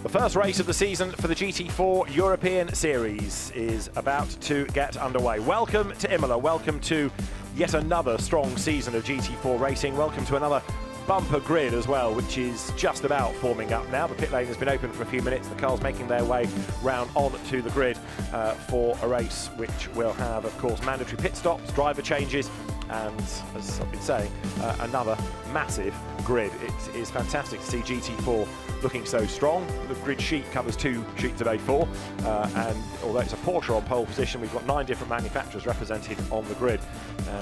The first race of the season for the GT4 European Series is about to get underway. Welcome to Imola. Welcome to yet another strong season of GT4 racing. Welcome to another bumper grid as well, which is just about forming up now. The pit lane has been open for a few minutes. The cars making their way round onto the grid for a race which will have, of course, mandatory pit stops, driver changes, and, as I've been saying, another massive grid. It is fantastic to see GT4 looking so strong. The grid sheet covers 2 sheets of A4, and although it's a Porsche on pole position, we've got 9 different manufacturers represented on the grid.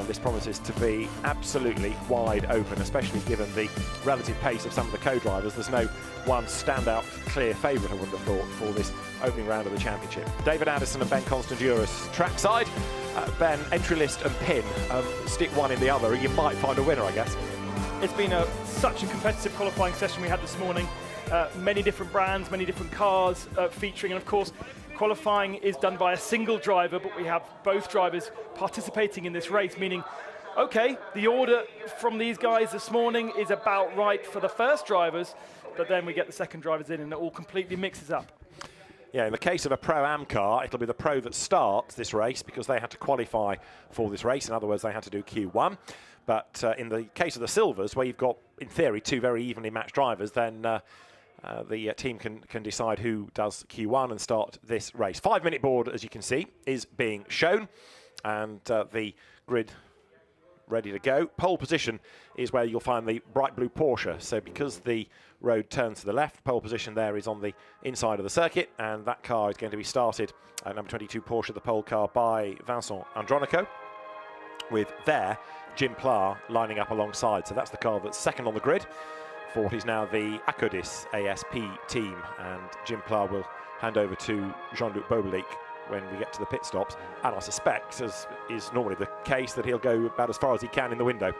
This promises to be absolutely wide open, especially given the relative pace of some of the co-drivers. There's no one standout clear favourite, I wouldn't have thought, for this opening round of the championship. David Addison and Ben Constanduris trackside. Ben, entry list and pin, stick one in the other, you might find a winner, I guess. It's been such a competitive qualifying session we had this morning. Many different brands, many different cars featuring, and of course qualifying is done by a single driver, but we have both drivers participating in this race, meaning, okay, the order from these guys this morning is about right for the first drivers, but then we get the second drivers in and it all completely mixes up. Yeah, in the case of a Pro-Am car, it'll be the Pro that starts this race because they had to qualify for this race. In other words, they had to do Q1. But in the case of the Silvers, where you've got, in theory, 2 very evenly matched drivers, then the team can decide who does Q1 and start this race. 5-minute board, as you can see, is being shown, and the grid ready to go. Pole position is where you'll find the bright blue Porsche. So because the road turns to the left, pole position there is on the inside of the circuit, and that car is going to be started, number 22 Porsche, the pole car, by Vincent Andronico, with there Jim Pla lining up alongside. So that's the car that's second on the grid for what is now the Acodis ASP team, and Jim Pla will hand over to Jean-Luc Bobelic when we get to the pit stops, and I suspect, as is normally the case, that he'll go about as far as he can in the window.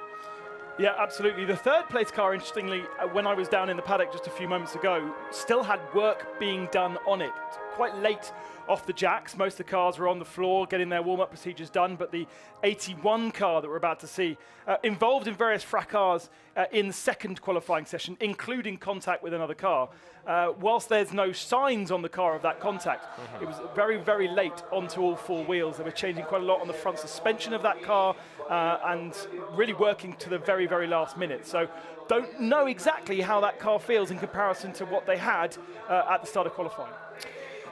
Yeah, absolutely. The third place car, interestingly, when I was down in the paddock just a few moments ago, still had work being done on it. Quite late off the jacks. Most of the cars were on the floor getting their warm-up procedures done, but the 81 car that we're about to see involved in various fracas in the second qualifying session, including contact with another car. Whilst there's no signs on the car of that contact, it was very, very late onto all 4 wheels. They were changing quite a lot on the front suspension of that car and really working to the very, very last minute. So don't know exactly how that car feels in comparison to what they had at the start of qualifying.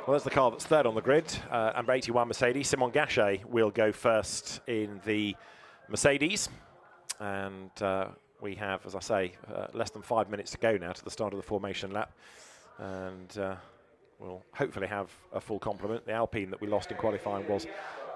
Well, there's the car that's third on the grid, number 81 Mercedes. Simon Gachet will go first in the Mercedes. And we have, as I say, less than 5 minutes to go now to the start of the formation lap. And we'll hopefully have a full complement. The Alpine that we lost in qualifying was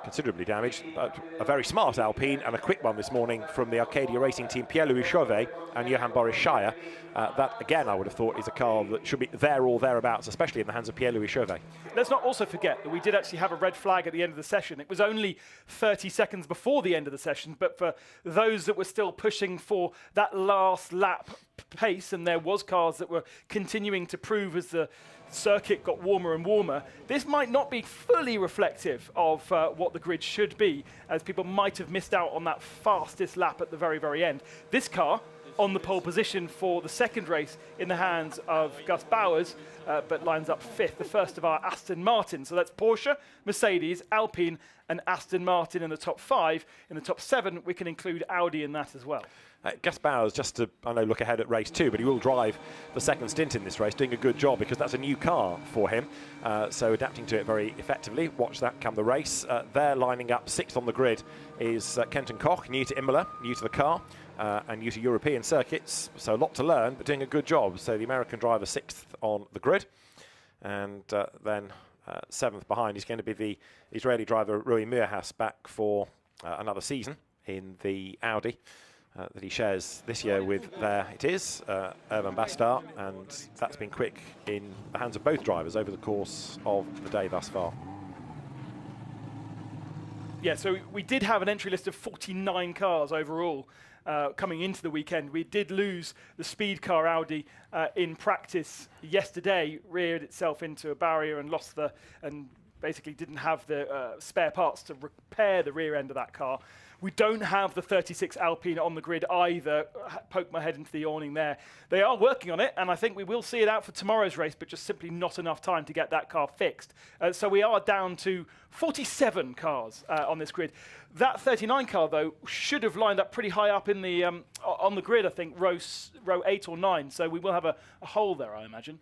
considerably damaged, but a very smart Alpine and a quick one this morning from the Arcadia racing team, Pierre-Louis Chauvet and Johan Boris Scheier. That, again, I would have thought is a car that should be there or thereabouts, especially in the hands of Pierre-Louis Chauvet. Let's not also forget that we did actually have a red flag at the end of the session. It was only 30 seconds before the end of the session, but for those that were still pushing for that last lap pace, and there was cars that were continuing to prove as the circuit got warmer and warmer, this might not be fully reflective of what the grid should be, as people might have missed out on that fastest lap at the very, very end. This car on the pole position for the second race in the hands of Gus Bowers, but lines up 5th, the first of our Aston Martin. So that's Porsche, Mercedes, Alpine and Aston Martin in the top 5. In the top 7, we can include Audi in that as well. Gus Bowers, just to, I know, look ahead at race 2, but he will drive the second stint in this race, doing a good job because that's a new car for him. So adapting to it very effectively. Watch that come the race. There, lining up 6th on the grid, is Kenton Koch, new to Imola, new to the car, and new to European circuits. So a lot to learn, but doing a good job. So the American driver 6th on the grid. And then 7th behind is going to be the Israeli driver Rui Mirhas, back for another season in the Audi that he shares this year with, there it is, Urban Bastard, and that's been quick in the hands of both drivers over the course of the day thus far. Yeah, so we did have an entry list of 49 cars overall coming into the weekend. We did lose the speed car Audi in practice yesterday, reared itself into a barrier and lost and basically didn't have the spare parts to repair the rear end of that car. We don't have the 36 Alpine on the grid either. Poke my head into the awning there. They are working on it, and I think we will see it out for tomorrow's race, but just simply not enough time to get that car fixed. So we are down to 47 cars on this grid. That 39 car, though, should have lined up pretty high up in the on the grid, I think, row 8 or 9. So we will have a hole there, I imagine.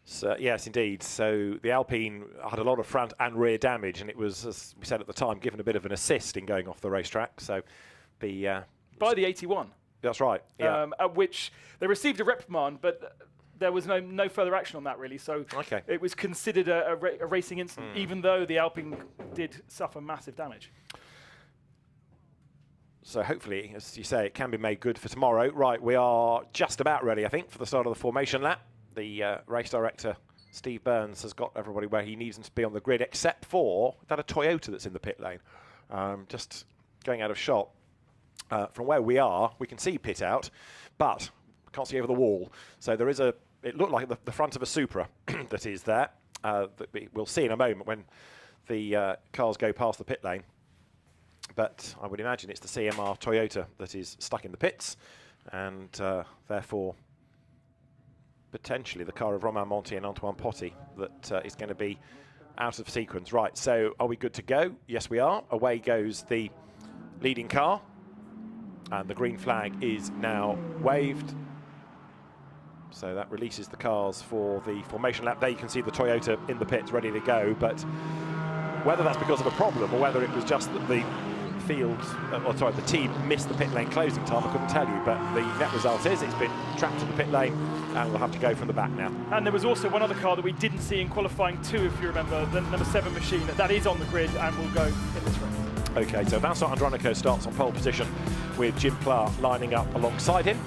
So, yes, indeed. So the Alpine had a lot of front and rear damage, and it was, as we said at the time, given a bit of an assist in going off the racetrack. So by the 81. That's right. Yeah. At which they received a reprimand, but there was no further action on that, really. So it was considered a racing incident, even though the Alpine did suffer massive damage. So hopefully, as you say, it can be made good for tomorrow. Right, we are just about ready, I think, for the start of the formation lap. The race director, Steve Burns, has got everybody where he needs them to be on the grid, except for that a Toyota that's in the pit lane. Just going out of shot. From where we are, we can see pit out, but we can't see over the wall. So there is it looked like the front of a Supra that is there. That we'll see in a moment when the cars go past the pit lane. But I would imagine it's the CMR Toyota that is stuck in the pits, and therefore potentially the car of Romain Monti and Antoine Potti that is going to be out of sequence. Right, so are we good to go? Yes, we are. Away goes the leading car, and the green flag is now waved. So that releases the cars for the formation lap. There you can see the Toyota in the pits ready to go, but whether that's because of a problem or whether it was just that the the team missed the pit lane closing time, I couldn't tell you, but the net result is it's been trapped in the pit lane and we'll have to go from the back now. And there was also one other car that we didn't see in qualifying 2, if you remember, the number 7 machine, that is on the grid and will go in this race. Okay, so Vincent Andronico starts on pole position with Jim Clark lining up alongside him.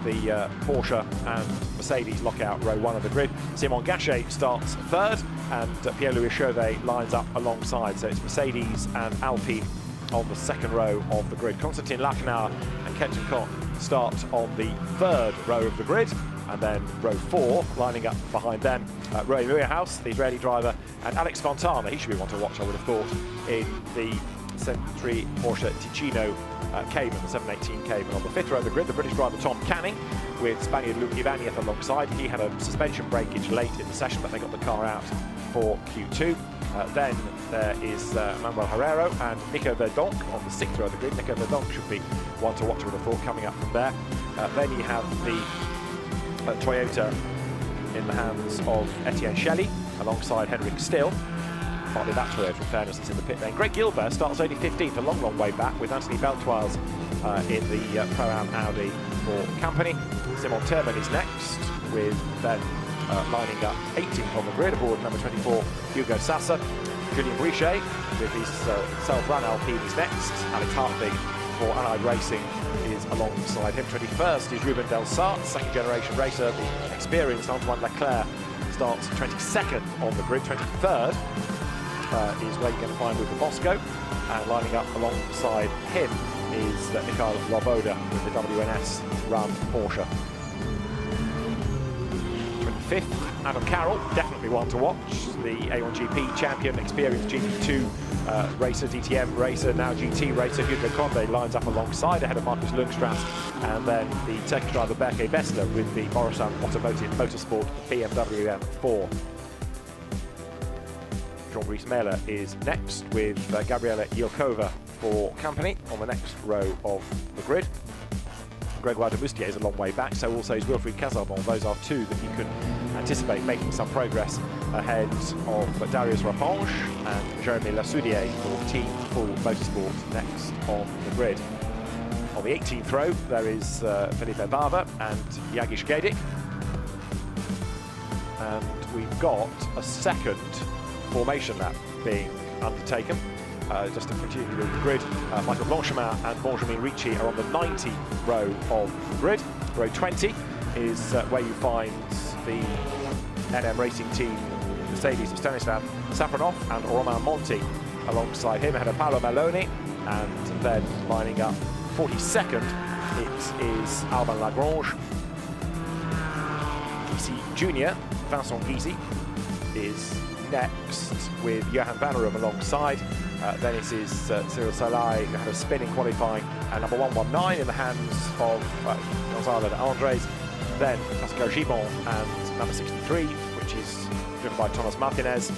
The Porsche and Mercedes lock out row 1 of the grid. Simon Gachet starts 3rd, and Pierre-Louis Chauvet lines up alongside. So it's Mercedes and Alpine on the 2nd row of the grid. Constantin Lachenauer and Kenton Koch start on the 3rd row of the grid, and then row 4 lining up behind them. Roy Muirhouse, the Israeli driver, and Alex Fontana, he should be one to watch, I would have thought, in the Century Porsche Ticino Cayman, the 718 Cayman. On the 5th row of the grid, the British driver Tom Canning with Spaniard Luke Ibanez alongside. He had a suspension breakage late in the session, but they got the car out for Q2. Then there is Manuel Herrero and Nico Verdonk on the 6th row of the grid. Nico Verdonk should be one to watch, I would have thought, coming up from there. Then you have the Toyota in the hands of Etienne Shelley alongside Henrik Still. Partly that Toyota, in fairness, is in the pit lane. Greg Gilbert starts only 15th, a long way back, with Anthony Beltoise in the Pro-Am Audi for Company. Simon Terman is next, with then lining up 18th on the grid aboard number 24, Hugo Sassa. Julien Brichet with his self-run Alpine is next. Alex Hartley for Allied Racing is alongside him. 21st is Ruben Del Sart, second generation racer. The experienced Antoine Leclerc starts 22nd on the grid. 23rd is where you're going to find Luca Bosco, and lining up alongside him is Mikhail Loboda with the WNS run Porsche. 25th, Adam Carroll, definitely one to watch, the A1GP champion, experienced GT2 racer, DTM racer, now GT racer. Hugo Conde lines up alongside ahead of Markus Lundstras, and then the Turkish driver Berke Bessler with the Borusan Automotive Motorsport BMW M4. Jean-Brice Mehler is next with Gabriela Yilkova for Company on the next row of the grid. Gregoire de Moustier is a long way back, so also is Wilfried Casarbon. Those are two that you can anticipate making some progress ahead of Darius Raponge and Jeremy Lassoudier for Team Full Motorsport next on the grid. On the 18th row, there is Felipe Bava and Yagish Gedik. And we've got a second formation lap being undertaken. Just to continue with the grid, Michael Blanchemin and Benjamin Ricci are on the 90th row of the grid. Row 20 is where you find the NM Racing Team Mercedes of Stanislav Safronov and Romain Monti alongside him ahead of Paolo Maloney, and then lining up 42nd it is Alban Lagrange. GC Junior Vincent Guizy is next with Johan Vannerum alongside. Then it is Cyril Salai, who had a spin in qualifying, number 119 in the hands of Gonzalo de Andres. Then Pascal Gibon and number 63, which is driven by Thomas Martinez.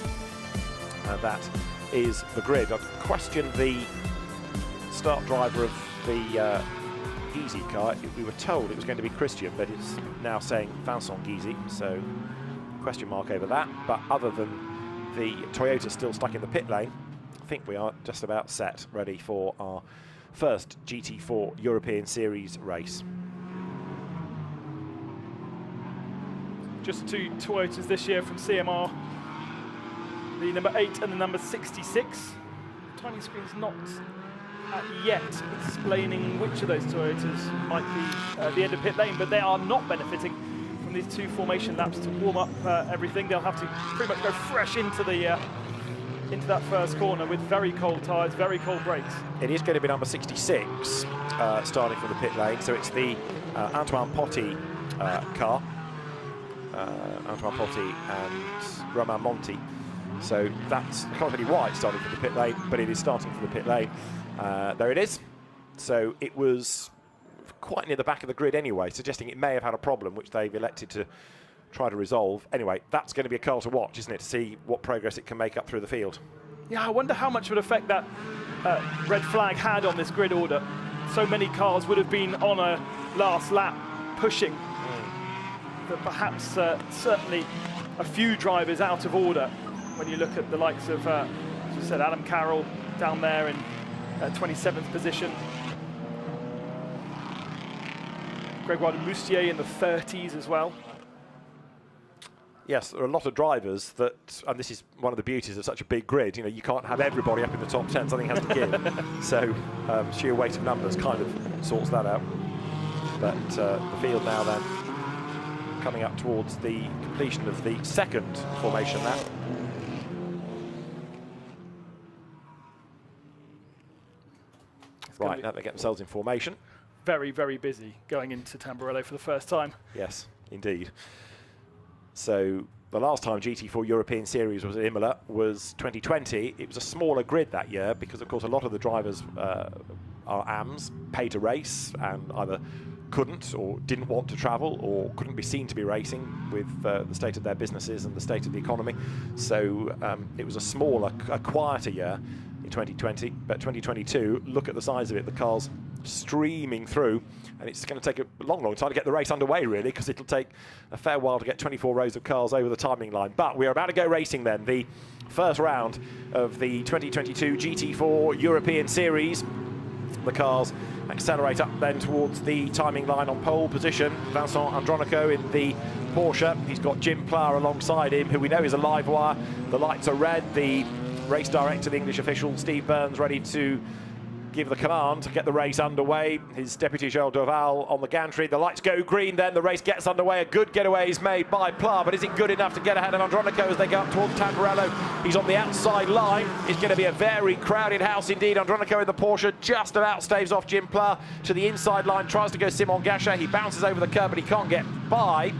And that is the grid. I questioned the start driver of the Gysi car. We were told it was going to be Christian, but it's now saying Vincent Gysi, so question mark over that. But other than the Toyota still stuck in the pit lane, I think we are just about set, ready for our first GT4 European Series race. Just 2 Toyotas this year from CMR. The number 8 and the number 66. Tiny screen's not yet explaining which of those Toyotas might be the end of pit lane, but they are not benefiting from these 2 formation laps to warm up everything. They'll have to pretty much go fresh into the into that first corner with very cold tyres, very cold brakes. It is going to be number 66 starting from the pit lane, so it's the Antoine Potti car. Antoine Potti and Romain Monti. So that's, I can't really why it's starting from the pit lane, but it is starting from the pit lane. There it is. So it was quite near the back of the grid anyway, suggesting it may have had a problem, which they've elected to try to resolve. Anyway, that's going to be a car to watch, isn't it, to see what progress it can make up through the field. Yeah, I wonder how much would affect that red flag had on this grid order. So many cars would have been on a last lap pushing. But perhaps certainly a few drivers out of order when you look at the likes of, as you said, Adam Carroll down there in 27th position. Gregoire de Moustier in the 30s as well. Yes, there are a lot of drivers that, and this is one of the beauties of such a big grid, you know, you can't have everybody up in the top 10, something has to give. So sheer weight of numbers kind of sorts that out. But the field now then coming up towards the completion of the second formation lap. Right, now they get themselves in formation. Very, very busy going into Tamburello for the first time. Yes, indeed. So the last time GT4 European Series was at Imola was 2020. It was a smaller grid that year because, of course, a lot of the drivers are AMs, pay to race, and either couldn't or didn't want to travel or couldn't be seen to be racing with the state of their businesses and the state of the economy. So it was a smaller, a quieter year in 2020, but 2022, look at the size of it, the cars streaming through, and it's going to take a long time to get the race underway, really, because it'll take a fair while to get 24 rows of cars over the timing line. But we're about to go racing then, the first round of the 2022 GT4 European Series. The cars accelerate up then towards the timing line on pole position. Vincent Andronico in the Porsche. He's got Jim Plower alongside him, who we know is a live wire. The lights are red. The race director, the English official, Steve Burns, ready to give the command to get the race underway. His deputy, Joel Doval, on the gantry. The lights go green then. The race gets underway. A good getaway is made by Plower, but is it good enough to get ahead of Andronico as they go up towards Tamburello? He's on the outside line. It's going to be a very crowded house indeed. Andronico in the Porsche just about staves off Jim Plower to the inside line. Tries to go Simon Gachet. He bounces over the curb, but he can't get by.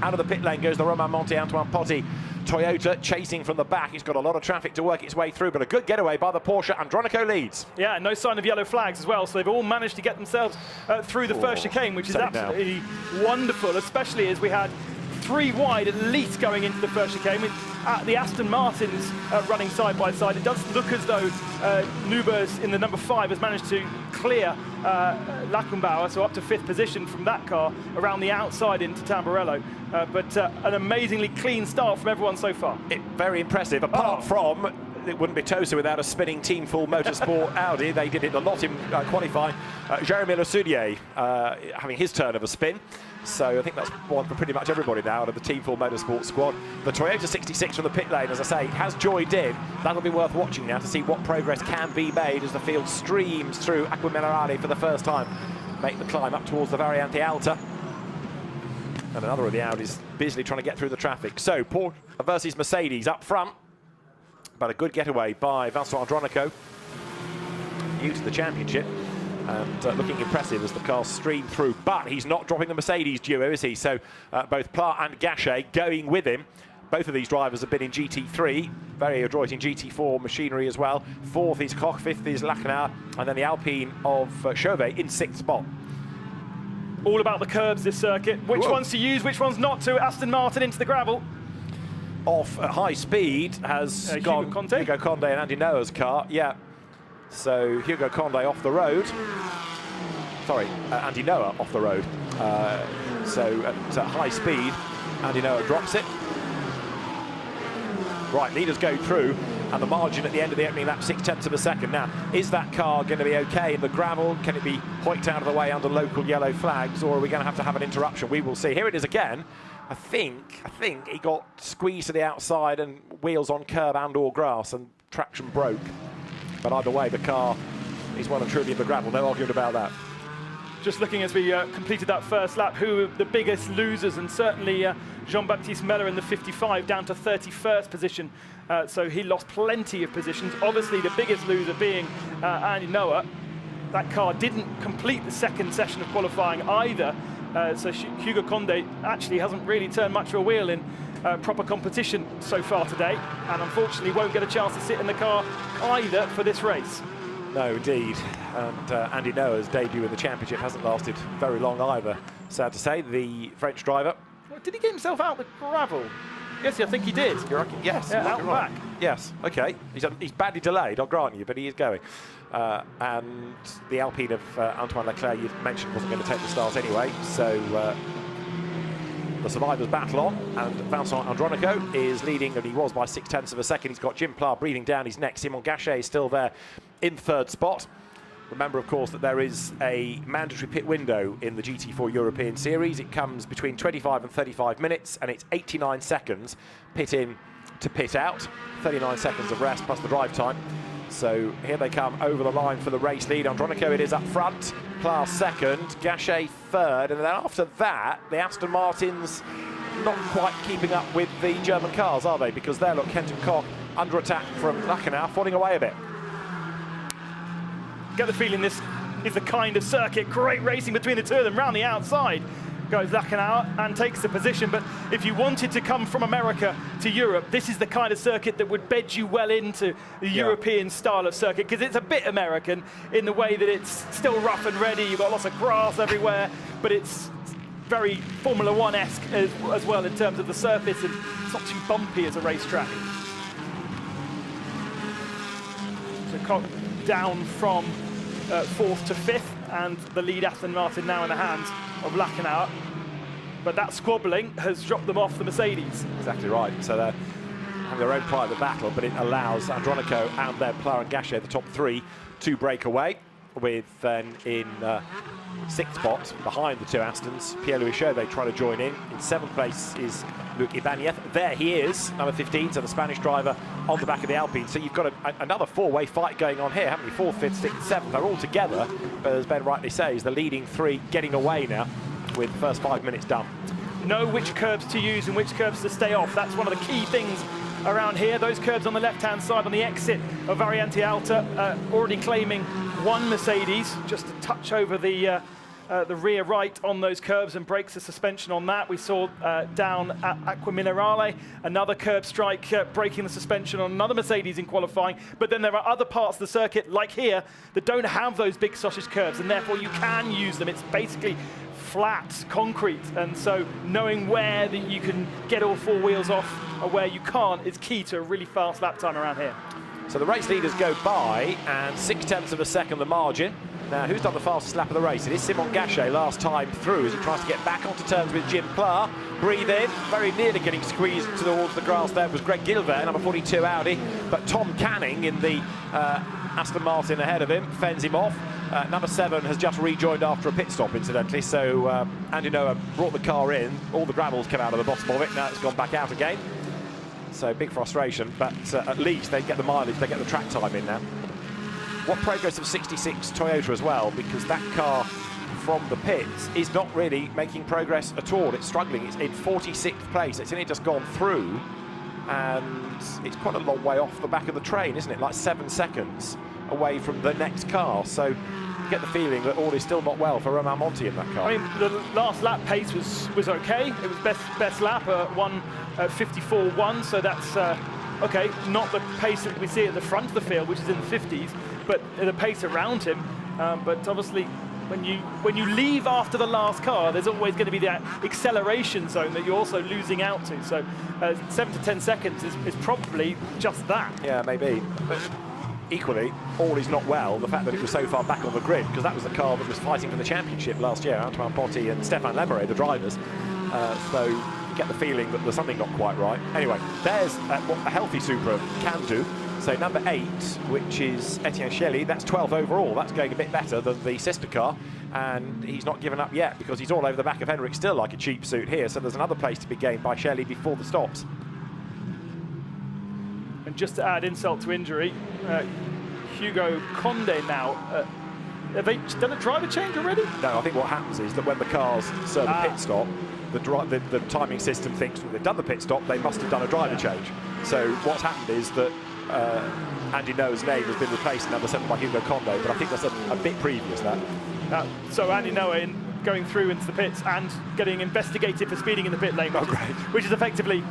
Out of the pit lane goes the Romain Monti, Antoine Potti Toyota, chasing from the back. It's got a lot of traffic to work its way through, but a good getaway by the Porsche. Andronico leads. Yeah, no sign of yellow flags as well, so they've all managed to get themselves through the first chicane, which is absolutely wonderful, especially as we had 3 wide at least going into the first chicane with the Aston Martins running side by side. It does look as though Nubers in the number 5 has managed to clear Lackenbauer, so up to 5th position from that car around the outside into Tamburello. But an amazingly clean start from everyone so far. Very impressive, apart from, it wouldn't be Tosa without a spinning Team Full Motorsport Audi. They did it a lot in qualifying. Jeremy Lesoudrier having his turn of a spin. So I think that's one for pretty much everybody now out of the Team Full Motorsport squad. The Toyota 66 from the pit lane, as I say, has joined in. That'll be worth watching now to see what progress can be made as the field streams through Acqua Minerale for the first time. Make the climb up towards the Variante Alta. And another of the Audis busily trying to get through the traffic. So Porsche versus Mercedes up front. But a good getaway by Vincent Andronico, new to the championship, and looking impressive as the cars stream through. But he's not dropping the Mercedes duo, is he? So both Plower and Gachet going with him. Both of these drivers have been in GT3, very adroit in GT4 machinery as well. 4th is Koch, 5th is Lachenauer, and then the Alpine of Chauvet in 6th spot. All about the curbs, this circuit. Which ones to use, which ones not to. Aston Martin into the gravel. Off at high speed has gone Hugo Conde and Andy Noah's car. Yeah, so Hugo Conde off the road. Sorry, Andy Noah off the road. So at high speed, Andy Noah drops it. Right, leaders go through, and the margin at the end of the opening lap, 0.6 of a second. Now, is that car going to be okay in the gravel? Can it be hoiked out of the way under local yellow flags, or are we going to have an interruption? We will see. Here it is again. I think he got squeezed to the outside and wheels on curb and or grass, and traction broke. But either way, the car is well and truly in the gravel. No argument about that. Just looking as we completed that first lap, who are the biggest losers, and certainly Jean-Baptiste Meller in the 55 down to 31st position. So he lost plenty of positions. Obviously, the biggest loser being Andy Noah. That car didn't complete the second session of qualifying either. So Hugo Conde actually hasn't really turned much of a wheel in proper competition so far today, and unfortunately won't get a chance to sit in the car either for this race. No, indeed. And Andy Noah's debut in the championship hasn't lasted very long either, sad to say. The French driver. Well, did he get himself out the gravel? Yes, I think he did. Yes, yeah, out and back. Yes, okay. He's badly delayed, I'll grant you, but he is going. And the Alpine of Antoine Leclerc, you mentioned, wasn't going to take the start anyway. So the survivors battle on, and Vincent Andronico is leading, and he was by 0.6 of a second. He's got Jim Pla breathing down his neck. Simon Gachet is still there in 3rd spot. Remember, of course, that there is a mandatory pit window in the GT4 European Series. It comes between 25 and 35 minutes, and it's 89 seconds pit in to pit out. 39 seconds of rest plus the drive time. So here they come over the line for the race lead. Andronico it is up front, Pla 2nd, Gachet 3rd, and then after that, the Aston Martins not quite keeping up with the German cars, are they? Because there, look, Kenton Koch under attack from Lachenauer, falling away a bit. Get the feeling this is the kind of circuit, great racing between the two of them, round the outside goes Lachenauer and takes the position. But if you wanted to come from America to Europe, this is the kind of circuit that would bed you well into the European style of circuit, because it's a bit American in the way that it's still rough and ready. You've got lots of grass everywhere, but it's very Formula One-esque as well in terms of the surface, and it's not too bumpy as a racetrack. So Koch down from 4th to 5th, and the lead Aston Martin now in the hands of Lachenauer. But that squabbling has dropped them off the Mercedes. Exactly right. So they're having their own private battle, but it allows Andronico and then Pla and Gachet, the top 3, to break away, with then in 6th spot behind the 2 Astons, Pierre-Louis Chauvet trying to join in. In 7th place is Luc Ibanez. There he is, number 15, so the Spanish driver on the back of the Alpine. So you've got another 4-way fight going on here, haven't you? 4th, 5th, 6th, 7th, they're all together. But as Ben rightly says, the leading 3 getting away now with the first 5 minutes done. Know which curbs to use and which curbs to stay off. That's one of the key things around here. Those curbs on the left-hand side on the exit of Variante Alta, already claiming 1 Mercedes, just a touch over the rear right on those curbs, and breaks the suspension on that. We saw down at Aqua Minerale another curb strike breaking the suspension on another Mercedes in qualifying. But then there are other parts of the circuit, like here, that don't have those big sausage curbs, and therefore you can use them. It's basically flat concrete, and so knowing where that you can get all 4 wheels off or where you can't is key to a really fast lap time around here. So the race leaders go by, and 0.6 of a second the margin. Now, who's done the fastest lap of the race? It is Simon Gachet last time through, as he tries to get back onto terms with Jim Pla. Breathe in, very nearly getting squeezed towards the grass there was Greg Gilbert, number 42 Audi, but Tom Canning in the Aston Martin ahead of him fends him off. Number 7 has just rejoined after a pit stop, incidentally, so Andy Noah brought the car in, all the gravel's come out of the bottom of it, now it's gone back out again. So big frustration, but at least they get the mileage, they get the track time in now. What progress of 66 Toyota as well, because that car from the pits is not really making progress at all. It's struggling. It's in 46th place. It's only just gone through, and it's quite a long way off the back of the train, isn't it? Like 7 seconds away from the next car. So get the feeling that all is still not well for Romain Monti in that car. I mean, the last lap pace was okay. It was best lap at 1:54.1, so that's okay. Not the pace that we see at the front of the field, which is in the 50s, but the pace around him. But obviously, when you leave after the last car, there's always going to be that acceleration zone that you're also losing out to. So 7 to 10 seconds is probably just that. Yeah, maybe. But equally, all is not well. The fact that it was so far back on the grid, because that was the car that was fighting for the championship last year, Antoine Potti and Stéphane Lemeray, the drivers. So you get the feeling that there's something not quite right. Anyway, there's what a healthy Supra can do. So number 8, which is Etienne Shelley, that's 12 overall. That's going a bit better than the sister car, and he's not given up yet because he's all over the back of Henrik still like a cheap suit here. So there's another place to be gained by Shelley before the stops. And just to add insult to injury, Hugo Condé now, have they done a driver change already? No, I think what happens is that when the cars serve a pit stop, the timing system thinks that they've done the pit stop, they must have done a driver change. So what's happened is that Andy Noah's name has been replaced in number 7 by Hugo Condé, but I think that's a bit previous that. So Andy Noah going through into the pits and getting investigated for speeding in the pit lane, which is effectively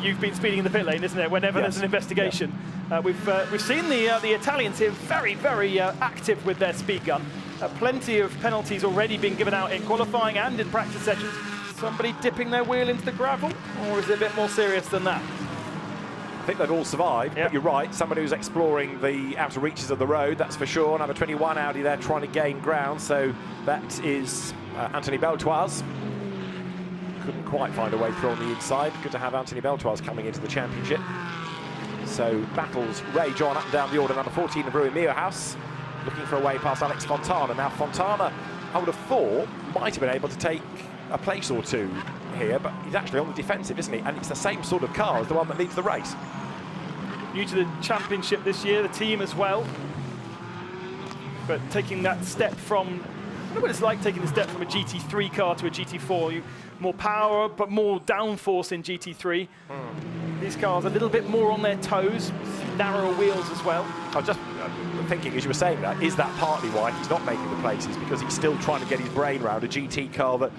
you've been speeding in the pit lane, isn't it? Whenever there's an investigation, we've seen the Italians here very active with their speed gun. Plenty of penalties already being given out in qualifying and in practice sessions. Somebody dipping their wheel into the gravel, or is it a bit more serious than that? I think they've all survived, but you're right, somebody who's exploring the outer reaches of the road, that's for sure. Number 21 Audi there trying to gain ground, so that is Anthony Beltoise. Couldn't quite find a way through on the inside. Good to have Anthony Beltoise coming into the championship. So battles rage on up and down the order. Number 14 of Rui Miohaus looking for a way past Alex Fontana. Now Fontana, I would have thought, might have been able to take a place or two here, but he's actually on the defensive, isn't he? And it's the same sort of car as the one that leads the race. New to the championship this year, the team as well. But taking that step from, I don't know what it's like taking the step from a GT3 car to a GT4. More power, but more downforce in GT3. These cars a little bit more on their toes, narrower wheels as well. I was just thinking, as you were saying that, is that partly why he's not making the places? Because he's still trying to get his brain around a GT car that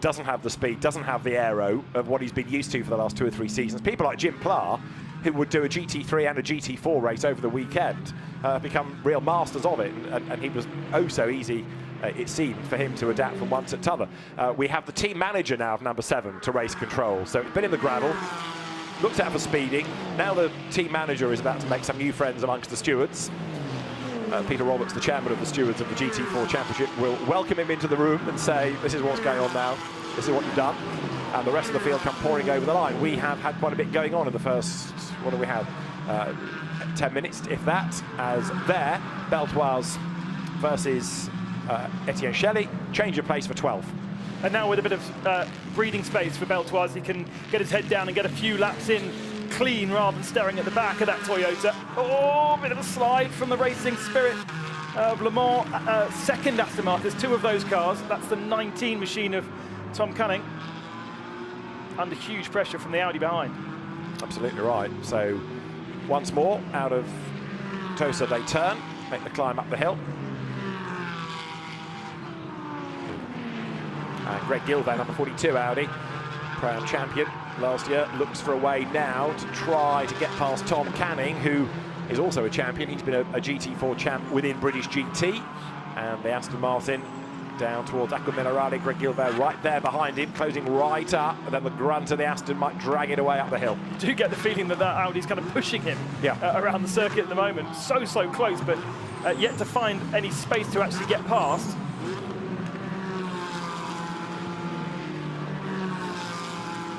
doesn't have the speed, doesn't have the aero of what he's been used to for the last 2 or 3 seasons. People like Jim Pla, who would do a GT3 and a GT4 race over the weekend, become real masters of it, and he was oh so easy, it seemed, for him to adapt from one to the other. We have the team manager now of number 7 to race control, so it's been in the gravel, looked out for speeding. Now the team manager is about to make some new friends amongst the stewards. Peter Roberts, the chairman of the stewards of the GT4 Championship, will welcome him into the room and say, this is what's going on now, this is what you've done. And the rest of the field come pouring over the line. We have had quite a bit going on in the first, what do we have, 10 minutes, if that, as there, Beltoise versus Etienne Shelley, change of place for 12. And now with a bit of breathing space for Beltoise, he can get his head down and get a few laps in clean rather than staring at the back of that Toyota. Oh, a bit of a slide from the racing spirit of Le Mans. Second Aston Martin, there's 2 of those cars. That's the 19 machine of Tom Cunning. Under huge pressure from the Audi behind. Absolutely right. So once more, out of Tosa they turn, make the climb up the hill. And Greg Gilvan, number 42 Audi, Pro-Am champion last year, looks for a way now to try to get past Tom Canning, who is also a champion. He's been a GT4 champ within British GT. And the Aston Martin down towards Acqua Minerale. Greg Gilbert right there behind him, closing right up, and then the grunt of the Aston might drag it away up the hill. I do get the feeling that Audi's kind of pushing him around the circuit at the moment. So close, but yet to find any space to actually get past.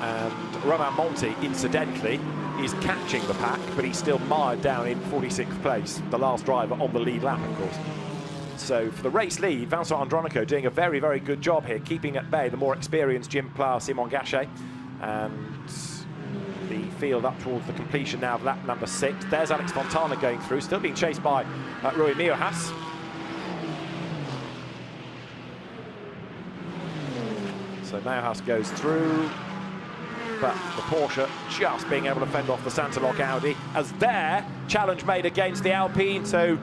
And Romain Monti, incidentally, is catching the pack, but he's still mired down in 46th place, the last driver on the lead lap, of course. So for the race lead, Vincent Andronico doing a very good job here, keeping at bay the more experienced Jim Pla, Simon Gachet, and the field up towards the completion now of lap number 6. There's Alex Fontana going through, still being chased by Rui Miohaus. So Miohaus goes through, but the Porsche just being able to fend off the Santa Lock Audi, as there, challenge made against the Alpine, so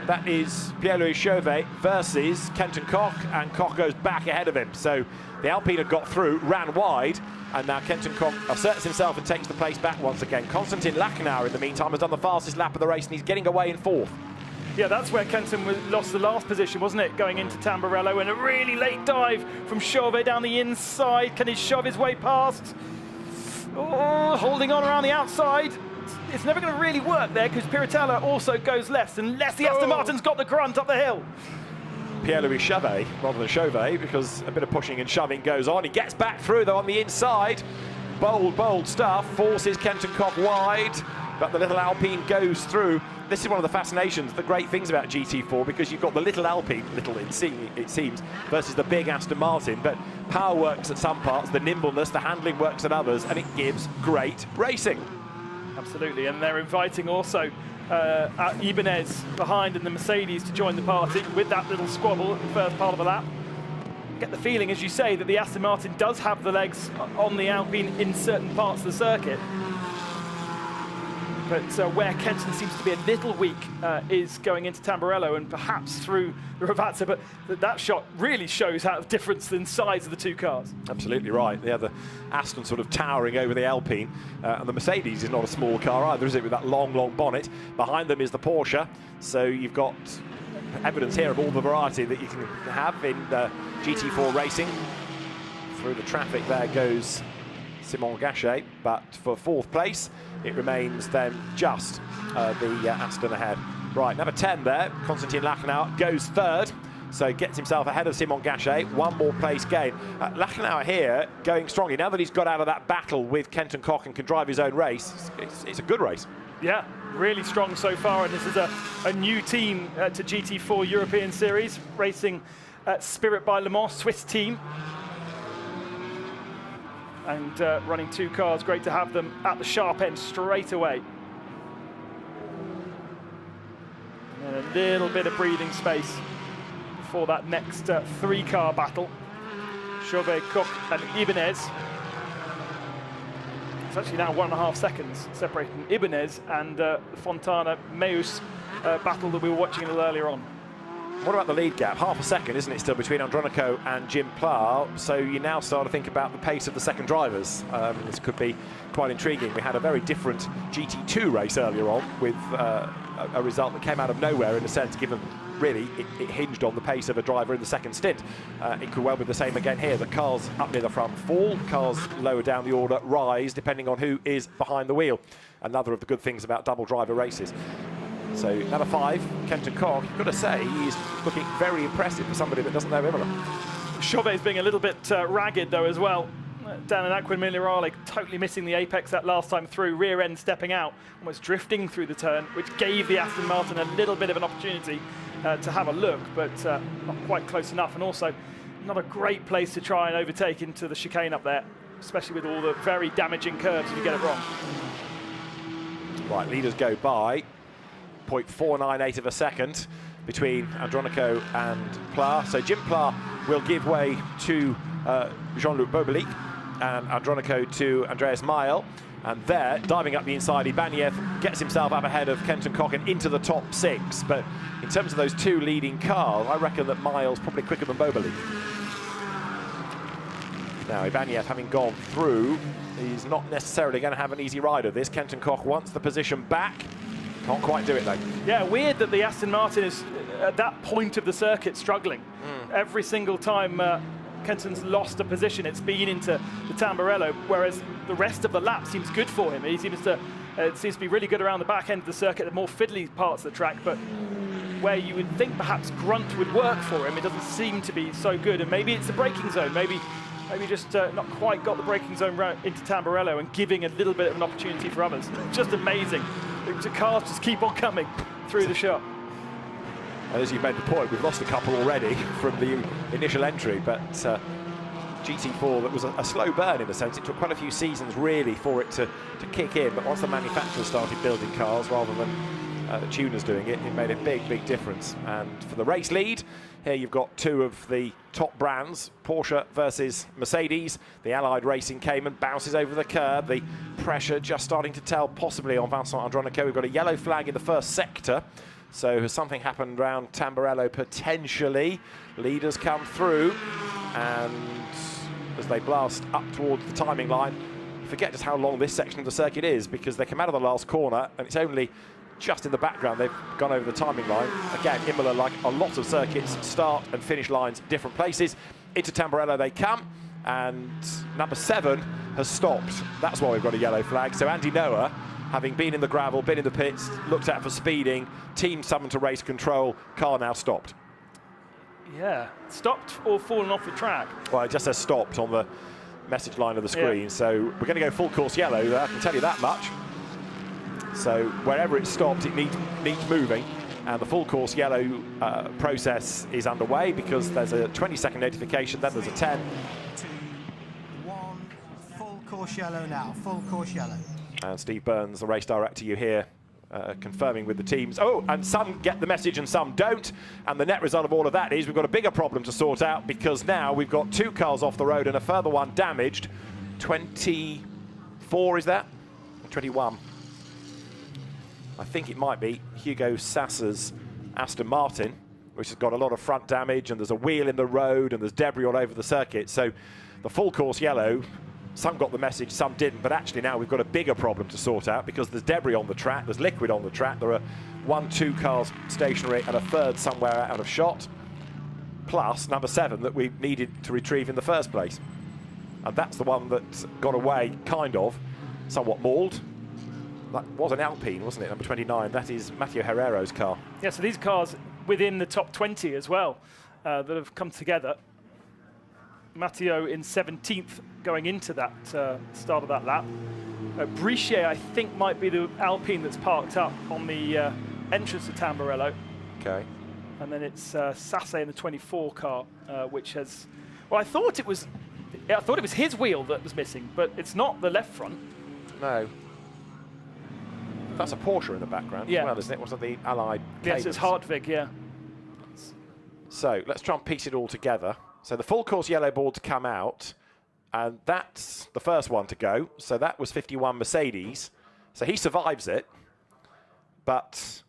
that is Pierre-Louis Chauvet versus Kenton Koch, and Koch goes back ahead of him. So the Alpine had got through, ran wide, and now Kenton Koch asserts himself and takes the place back once again. Konstantin Lachenauer, in the meantime, has done the fastest lap of the race, and he's getting away in fourth. Yeah, that's where Kenton lost the last position, wasn't it? Going into Tamburello, and a really late dive from Chauvet down the inside. Can he shove his way past? Oh, holding on around the outside. It's never going to really work there because Piratella also goes left, unless the Aston Martin's got the grunt up the hill. Pierre-Louis Chauvet rather than Chauvet, because a bit of pushing and shoving goes on. He gets back through though on the inside. Bold stuff, forces Kenton Koch wide, but the little Alpine goes through. This is one of the fascinations, the great things about GT4, because you've got the little Alpine, little it seems, versus the big Aston Martin, but power works at some parts, the nimbleness, the handling works at others, and it gives great racing. Absolutely, and they're inviting also Ibanez behind in the Mercedes to join the party with that little squabble at the first part of the lap. Get the feeling, as you say, that the Aston Martin does have the legs on the Alpine in certain parts of the circuit. But where Kenton seems to be a little weak is going into Tamburello and perhaps through the Ravazza, but that shot really shows how difference in size of the two cars. Absolutely right. Yeah, the Aston sort of towering over the Alpine, and the Mercedes is not a small car either, is it, with that long bonnet. Behind them is the Porsche, so you've got evidence here of all the variety that you can have in GT4 racing. Through the traffic there goes Simon Gachet, but for fourth place it remains then just the Aston ahead. Right, number 10 there, Konstantin Lachenauer, goes third, so gets himself ahead of Simon Gachet, one more place gain. Lachenauer here going strongly, now that he's got out of that battle with Kenton Koch and can drive his own race, it's a good race. Yeah, really strong so far, and this is a new team to GT4 European Series, racing at Spirit by Le Mans, Swiss team. And running two cars, great to have them at the sharp end straight away. And a little bit of breathing space for that next three-car battle. Chauvet, Koch and Ibanez. It's actually now 1.5 seconds separating Ibanez and the Fontana-Meus battle that we were watching a little earlier on. What about the lead gap? Half a second, isn't it, still between Andronico and Jim Pla? So you now start to think about the pace of the second drivers. This could be quite intriguing. We had a very different GT2 race earlier on with a result that came out of nowhere, in a sense, given really it hinged on the pace of a driver in the second stint. It could well be the same again here. The cars up near the front fall, cars lower down the order rise, depending on who is behind the wheel. Another of the good things about double driver races. So number 5, Kenton Koch, you've got to say he's looking very impressive for somebody that doesn't know Imola. Chauvet's being a little bit ragged though as well. Down in Aqua Minerale, totally missing the apex that last time through, rear end stepping out, almost drifting through the turn, which gave the Aston Martin a little bit of an opportunity to have a look, but not quite close enough. And also not a great place to try and overtake into the chicane up there, especially with all the very damaging curves if you get it wrong. Right, leaders go by. 0.498 of a second between Andronico and Pla. So Jim Pla will give way to Jean-Luc Bobelic and Andronico to Andreas Mael. And there, diving up the inside, Ibanez gets himself up ahead of Kenton Koch and into the top 6. But in terms of those two leading cars, I reckon that Mael's probably quicker than Bobelic. Now, Ibanez, having gone through, he's not necessarily going to have an easy ride of this. Kenton Koch wants the position back. Can't quite do it though. Yeah, weird that the Aston Martin is at that point of the circuit struggling. Every single time Kenton's lost a position, it's been into the Tamburello, whereas the rest of the lap seems good for him. He seems to be really good around the back end of the circuit, the more fiddly parts of the track, but where you would think perhaps grunt would work for him, it doesn't seem to be so good. And maybe it's the braking zone, maybe just not quite got the braking zone into Tamburello and giving a little bit of an opportunity for others. Just amazing. The cars just keep on coming through the shot. As you've made the point, we've lost a couple already from the initial entry, but GT4, that was a slow burn in a sense. It took quite a few seasons really for it to kick in, but once the manufacturers started building cars rather than tuners doing it, it made a big difference. And for the race lead, here you've got two of the top brands, Porsche versus Mercedes. The Allied Racing Cayman bounces over the curb. The pressure just starting to tell possibly on Vincent Andronico. We've got a yellow flag in the first sector So has something happened around Tamburello potentially? Leaders come through, and as they blast up towards the timing line, forget just how long this section of the circuit is, because they come out of the last corner and it's only just in the background they've gone over the timing line. Again, Imola, like a lot of circuits, start and finish lines different places. Into Tamburello they come, and number 7 has stopped. That's why we've got a yellow flag. So Andy Noah, having been in the gravel, been in the pits, looked at for speeding, team summoned to race control, car now stopped. Yeah, stopped or fallen off the track. Well, it just says stopped on the message line of the screen, so we're going to go full course yellow, I can tell you that much. So wherever it stopped, it needs moving, and the full course yellow process is underway, because there's a 20-second notification, then there's a 10. 2, 1, full course yellow now, full course yellow. And Steve Burns, the race director, you hear, confirming with the teams. Oh, and some get the message and some don't. And the net result of all of that is we've got a bigger problem to sort out, because now we've got 2 cars off the road and a further one damaged. 24, is that? 21. I think it might be Hugo Sasser's Aston Martin, which has got a lot of front damage, and there's a wheel in the road and there's debris all over the circuit. So the full course yellow, some got the message, some didn't, but actually now we've got a bigger problem to sort out, because there's debris on the track, there's liquid on the track, there are 1-2 cars stationary and a third somewhere out of shot, plus number 7 that we needed to retrieve in the first place. And that's the one that got away, kind of, somewhat mauled. That was an Alpine, wasn't it, number 29? That is Matthew Herrero's car. Yeah, so these cars within the top 20 as well that have come together. Matteo in 17th going into that start of that lap. Brichet, I think, might be the Alpine that's parked up on the entrance to Tamburello. Okay. And then it's Sasse in the 24 car, which has... Well, I thought it was his wheel that was missing, but it's not the left front. No. That's a Porsche in the background as well, isn't it? Wasn't the Allied Yes, it's Hartvig, yeah. So let's try and piece it all together. So the full course yellow board's come out, and that's the first one to go. So that was 51 Mercedes. So he survives it, but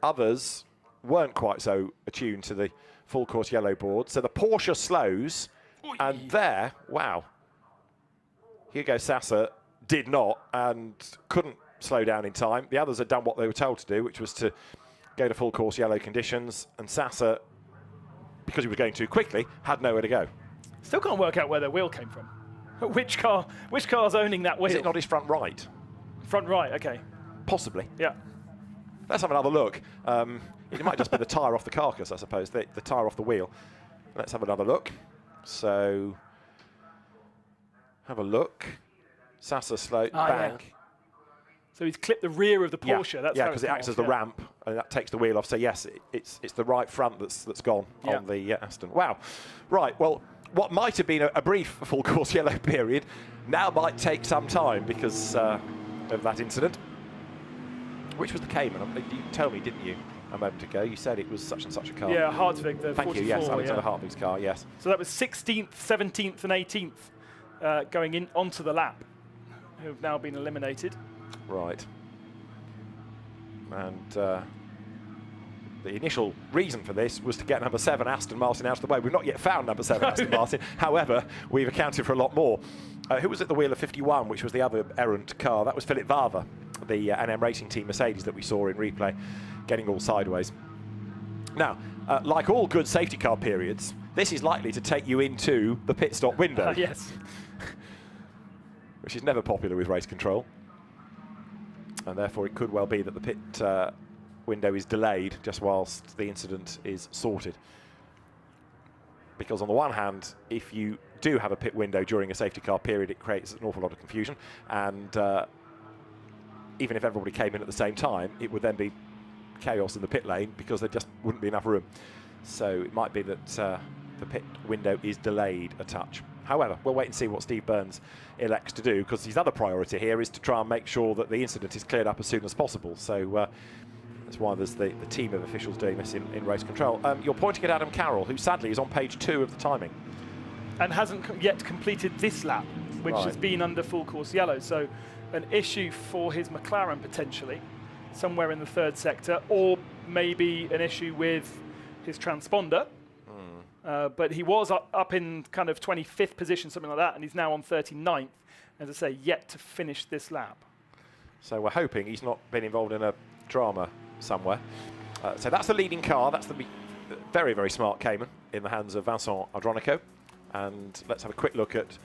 others weren't quite so attuned to the full course yellow board. So the Porsche slows, and there, wow, Hugo Sasser did not and couldn't slow down in time. The others had done what they were told to do, which was to go to full course yellow conditions, and Sasser, because he was going too quickly, had nowhere to go. Still can't work out where their wheel came from. Which car's owning that wheel? Is it not his front right? Front right, okay. Possibly. Yeah. Let's have another look. It might just be the tyre off the carcass, I suppose, the tyre off the wheel. Let's have another look. So, have a look. Sasser slow back. Yeah. So he's clipped the rear of the Porsche. Yeah, because it acts as the ramp, and that takes the wheel off. So yes, it's the right front that's gone on the Aston. Wow. Right. Well, what might have been a brief full course yellow period now might take some time because of that incident. Which was the Cayman? You told me, didn't you, a moment ago? You said it was such and such a car. Yeah, Hartvig, the 44. Thank you. Yes, Alexander Hartvig's car. Yes. So that was 16th, 17th, and 18th going in onto the lap, who have now been eliminated. Right. And the initial reason for this was to get number 7 Aston Martin out of the way. We've not yet found number 7 Aston Martin. However, we've accounted for a lot more. Who was at the wheel of 51, which was the other errant car? That was Philip Varver, the NM Racing Team Mercedes that we saw in replay, getting all sideways. Now, like all good safety car periods, this is likely to take you into the pit stop window. Yes. Which is never popular with race control. And therefore it could well be that the pit window is delayed just whilst the incident is sorted. Because on the one hand, if you do have a pit window during a safety car period, it creates an awful lot of confusion. And even if everybody came in at the same time, it would then be chaos in the pit lane because there just wouldn't be enough room. So it might be that the pit window is delayed a touch. However, we'll wait and see what Steve Burns elects to do, because his other priority here is to try and make sure that the incident is cleared up as soon as possible. So that's why there's the team of officials doing this in race control. You're pointing at Adam Carroll, who sadly is on page 2 of the timing. And hasn't yet completed this lap, which has been under full course yellow. So an issue for his McLaren potentially, somewhere in the 3rd sector, or maybe an issue with his transponder. But he was up in kind of 25th position, something like that, and he's now on 39th, as I say, yet to finish this lap. So we're hoping he's not been involved in a drama somewhere. So that's the leading car. That's the very, very smart Cayman in the hands of Vincent Andronico. And let's have a quick look at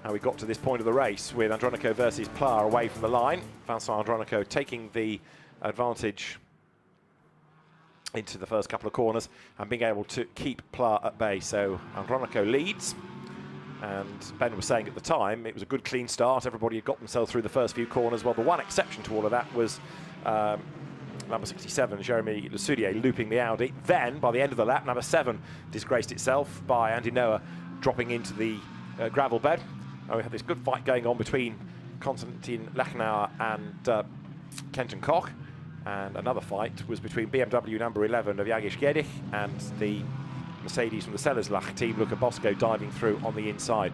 how we got to this point of the race with Andronico versus Pla away from the line. Vincent Andronico taking the advantage into the first couple of corners and being able to keep Pla at bay. So Andronico leads, and Ben was saying at the time it was a good clean start. Everybody had got themselves through the first few corners. Well, the one exception to all of that was number 67, Jeremy Le Soudier, looping the Audi. Then, by the end of the lap, number 7 disgraced itself by Andy Noah dropping into the gravel bed. And we had this good fight going on between Konstantin Lachnauer and Kenton Koch. And another fight was between BMW number 11 of Jagish Gedich and the Mercedes from the Sellerslach team, Luca Bosco, diving through on the inside.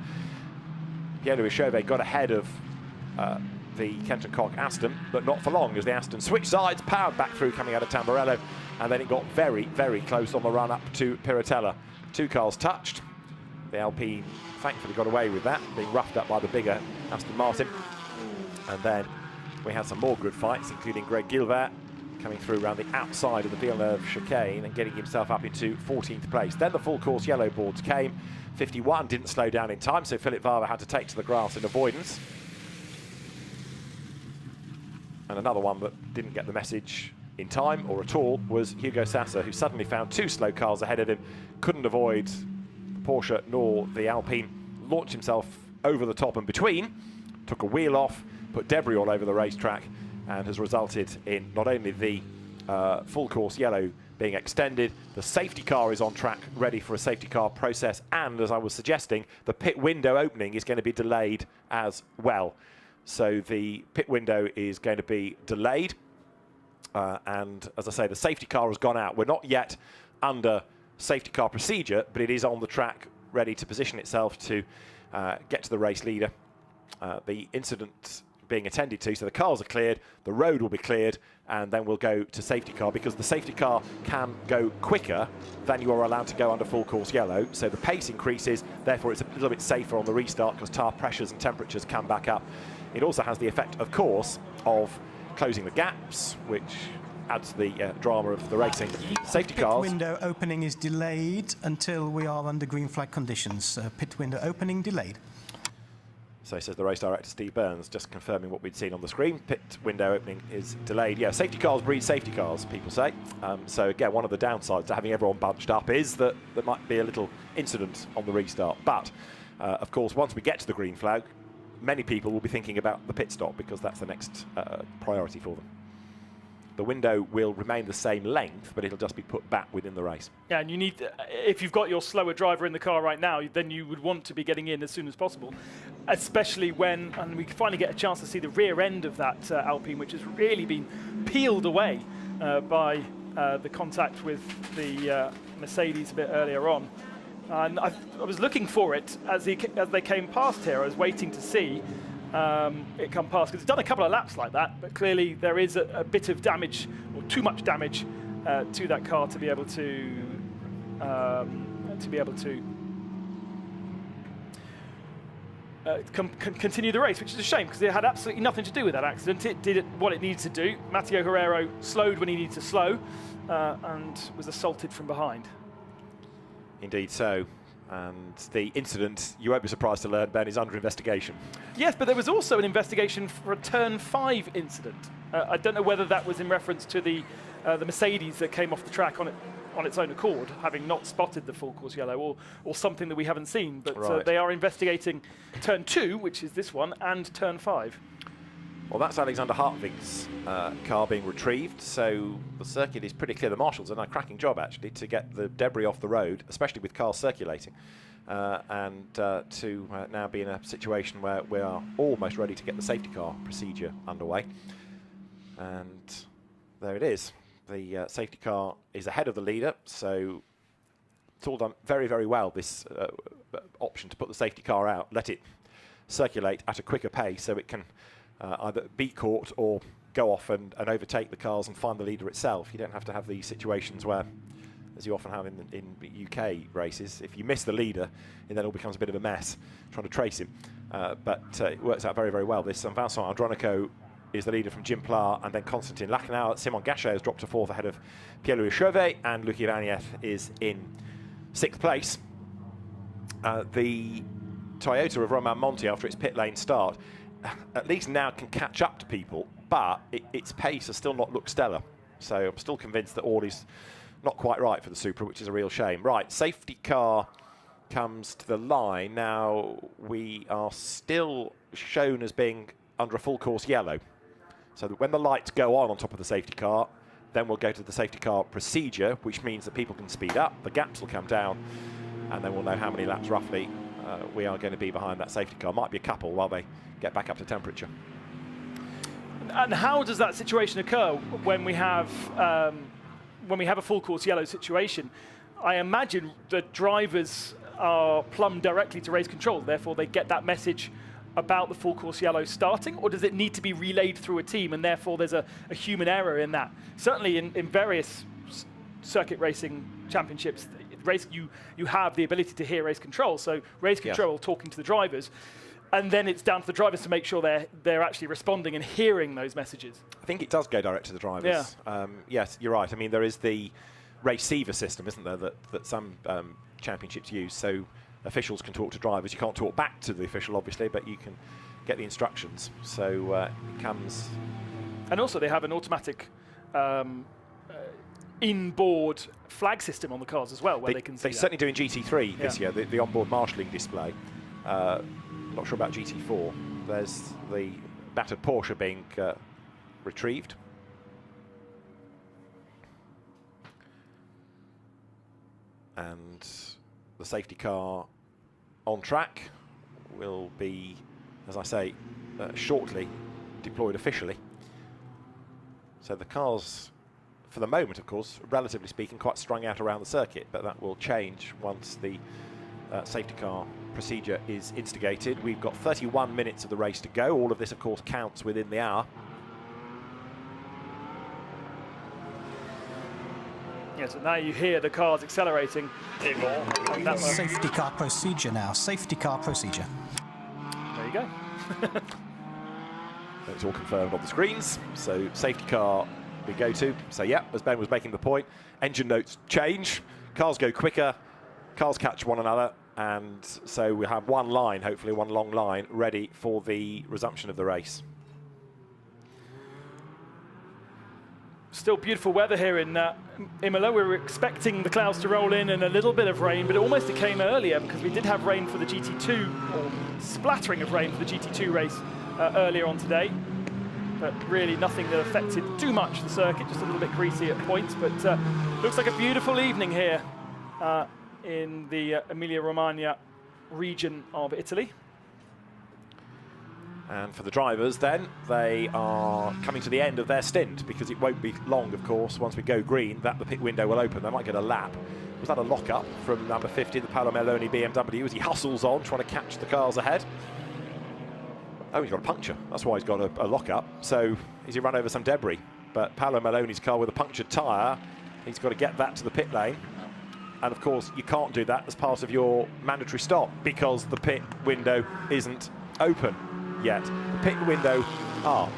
Pierre-Louis Chauvet got ahead of the Kenton Koch Aston, but not for long, as the Aston switched sides, powered back through coming out of Tamburello, and then it got very, very close on the run up to Piratella. 2 cars touched. The Alpine thankfully got away with that, being roughed up by the bigger Aston Martin. And then we had some more good fights, including Greg Gilbert coming through around the outside of the Villeneuve chicane and getting himself up into 14th place. Then the full course yellow boards came. 51 didn't slow down in time, so Philip Varver had to take to the grass in avoidance. And another one that didn't get the message in time or at all was Hugo Sasser, who suddenly found 2 slow cars ahead of him, couldn't avoid the Porsche nor the Alpine, launched himself over the top and between, took a wheel off, put debris all over the racetrack, and has resulted in not only the full course yellow being extended, the safety car is on track, ready for a safety car process, and as I was suggesting, the pit window opening is going to be delayed as well. So the pit window is going to be delayed, and as I say, the safety car has gone out. We're not yet under safety car procedure, but it is on the track, ready to position itself to get to the race leader. The incident being attended to, so the cars are cleared, the road will be cleared, and then we'll go to safety car, because the safety car can go quicker than you are allowed to go under full course yellow, so the pace increases, therefore it's a little bit safer on the restart because tire pressures and temperatures come back up. It also has the effect, of course, of closing the gaps, which adds to the drama of the racing. Safety cars. Pit window opening is delayed until we are under green flag conditions. Pit window opening delayed. So says the race director Steve Burns, just confirming what we'd seen on the screen. Pit window opening is delayed. Yeah, safety cars breed safety cars, people say. So again, one of the downsides to having everyone bunched up is that there might be a little incident on the restart. But of course, once we get to the green flag, many people will be thinking about the pit stop, because that's the next priority for them. The window will remain the same length, but it'll just be put back within the race. Yeah, and you need, if you've got your slower driver in the car right now, then you would want to be getting in as soon as possible, especially when, and we finally get a chance to see the rear end of that Alpine, which has really been peeled away by the contact with the Mercedes a bit earlier on. And I was looking for it as they came past here. I was waiting to see it come past, because it's done a couple of laps like that, but clearly there is a bit of damage, or too much damage, to that car to be able to continue the race, which is a shame, because it had absolutely nothing to do with that accident. It did what it needed to do. Matteo Herrero slowed when he needed to slow, and was assaulted from behind. Indeed so. And the incident, you won't be surprised to learn, Ben, is under investigation. Yes, but there was also an investigation for a Turn 5 incident. I don't know whether that was in reference to the Mercedes that came off the track on its own accord, having not spotted the full course yellow, or something that we haven't seen. But right. They are investigating Turn 2, which is this one, and Turn 5. Well, that's Alexander Hartvig's car being retrieved, so the circuit is pretty clear. The marshals have done a cracking job, actually, to get the debris off the road, especially with cars circulating, and to now be in a situation where we are almost ready to get the safety car procedure underway. And there it is. The safety car is ahead of the leader, so it's all done very, very well, this option to put the safety car out, let it circulate at a quicker pace so it can either be caught or go off and overtake the cars and find the leader itself. You don't have to have these situations where, as you often have in UK races, if you miss the leader, then it all becomes a bit of a mess trying to trace him. But it works out very, very well. This Vincent Andronico is the leader from Jim Pla, and then Constantin Lachenau. Simon Gachet has dropped to 4th ahead of Pierre-Louis Chauvet, and Lucky Vaniev is in 6th place. The Toyota of Romain Monti, after its pit lane start, at least now can catch up to people, but its pace has still not looked stellar. So I'm still convinced that all is not quite right for the Supra, which is a real shame. Right, safety car comes to the line. Now, we are still shown as being under a full course yellow. So that when the lights go on top of the safety car, then we'll go to the safety car procedure, which means that people can speed up, the gaps will come down, and then we'll know how many laps roughly we are going to be behind that safety car. Might be a couple while they get back up to temperature. And how does that situation occur when we have a full course yellow situation? I imagine the drivers are plumbed directly to race control, therefore they get that message about the full course yellow starting, or does it need to be relayed through a team and therefore there's a human error in that? Certainly in various circuit racing championships, you have the ability to hear race control, so race control talking to the drivers, and then it's down to the drivers to make sure they're actually responding and hearing those messages. I think it does go direct to the drivers. Yeah. Yes, you're right. I mean, there is the receiver system, isn't there, that some championships use, so officials can talk to drivers. You can't talk back to the official, obviously, but you can get the instructions. So it comes... And also they have an automatic inboard flag system on the cars as well, where they can see They certainly do in GT3 this year, the onboard marshalling display. Not sure about GT4. There's the battered Porsche being retrieved. And the safety car on track will be, as I say, shortly deployed officially. So the cars, for the moment, of course, relatively speaking, quite strung out around the circuit, but that will change once the safety car procedure is instigated. We've got 31 minutes of the race to go. All of this, of course, counts within the hour. Yeah, so now you hear the cars accelerating. Safety car procedure now. Safety car procedure. There you go. It's all confirmed on the screens. So safety car we go to. So yeah, as Ben was making the point, engine notes change, cars go quicker, cars catch one another, and so we have one line, hopefully one long line, ready for the resumption of the race. Still beautiful weather here in Imola. We were expecting the clouds to roll in and a little bit of rain, but it came earlier because we did have rain for the GT2, or splattering of rain for the GT2 race earlier on today. But really nothing that affected too much the circuit, just a little bit greasy at points. But looks like a beautiful evening here in the Emilia-Romagna region of Italy. And for the drivers then, they are coming to the end of their stint, because it won't be long, of course, once we go green, that the pit window will open. They might get a lap. Was that a lock-up from number 50, the Paolo Melloni BMW, as he hustles on, trying to catch the cars ahead? Oh, he's got a puncture. That's why he's got a lock-up. So, has he run over some debris? But Paolo Melloni's car with a punctured tyre, he's got to get that to the pit lane. And, of course, you can't do that as part of your mandatory stop, because the pit window isn't open yet. The pit window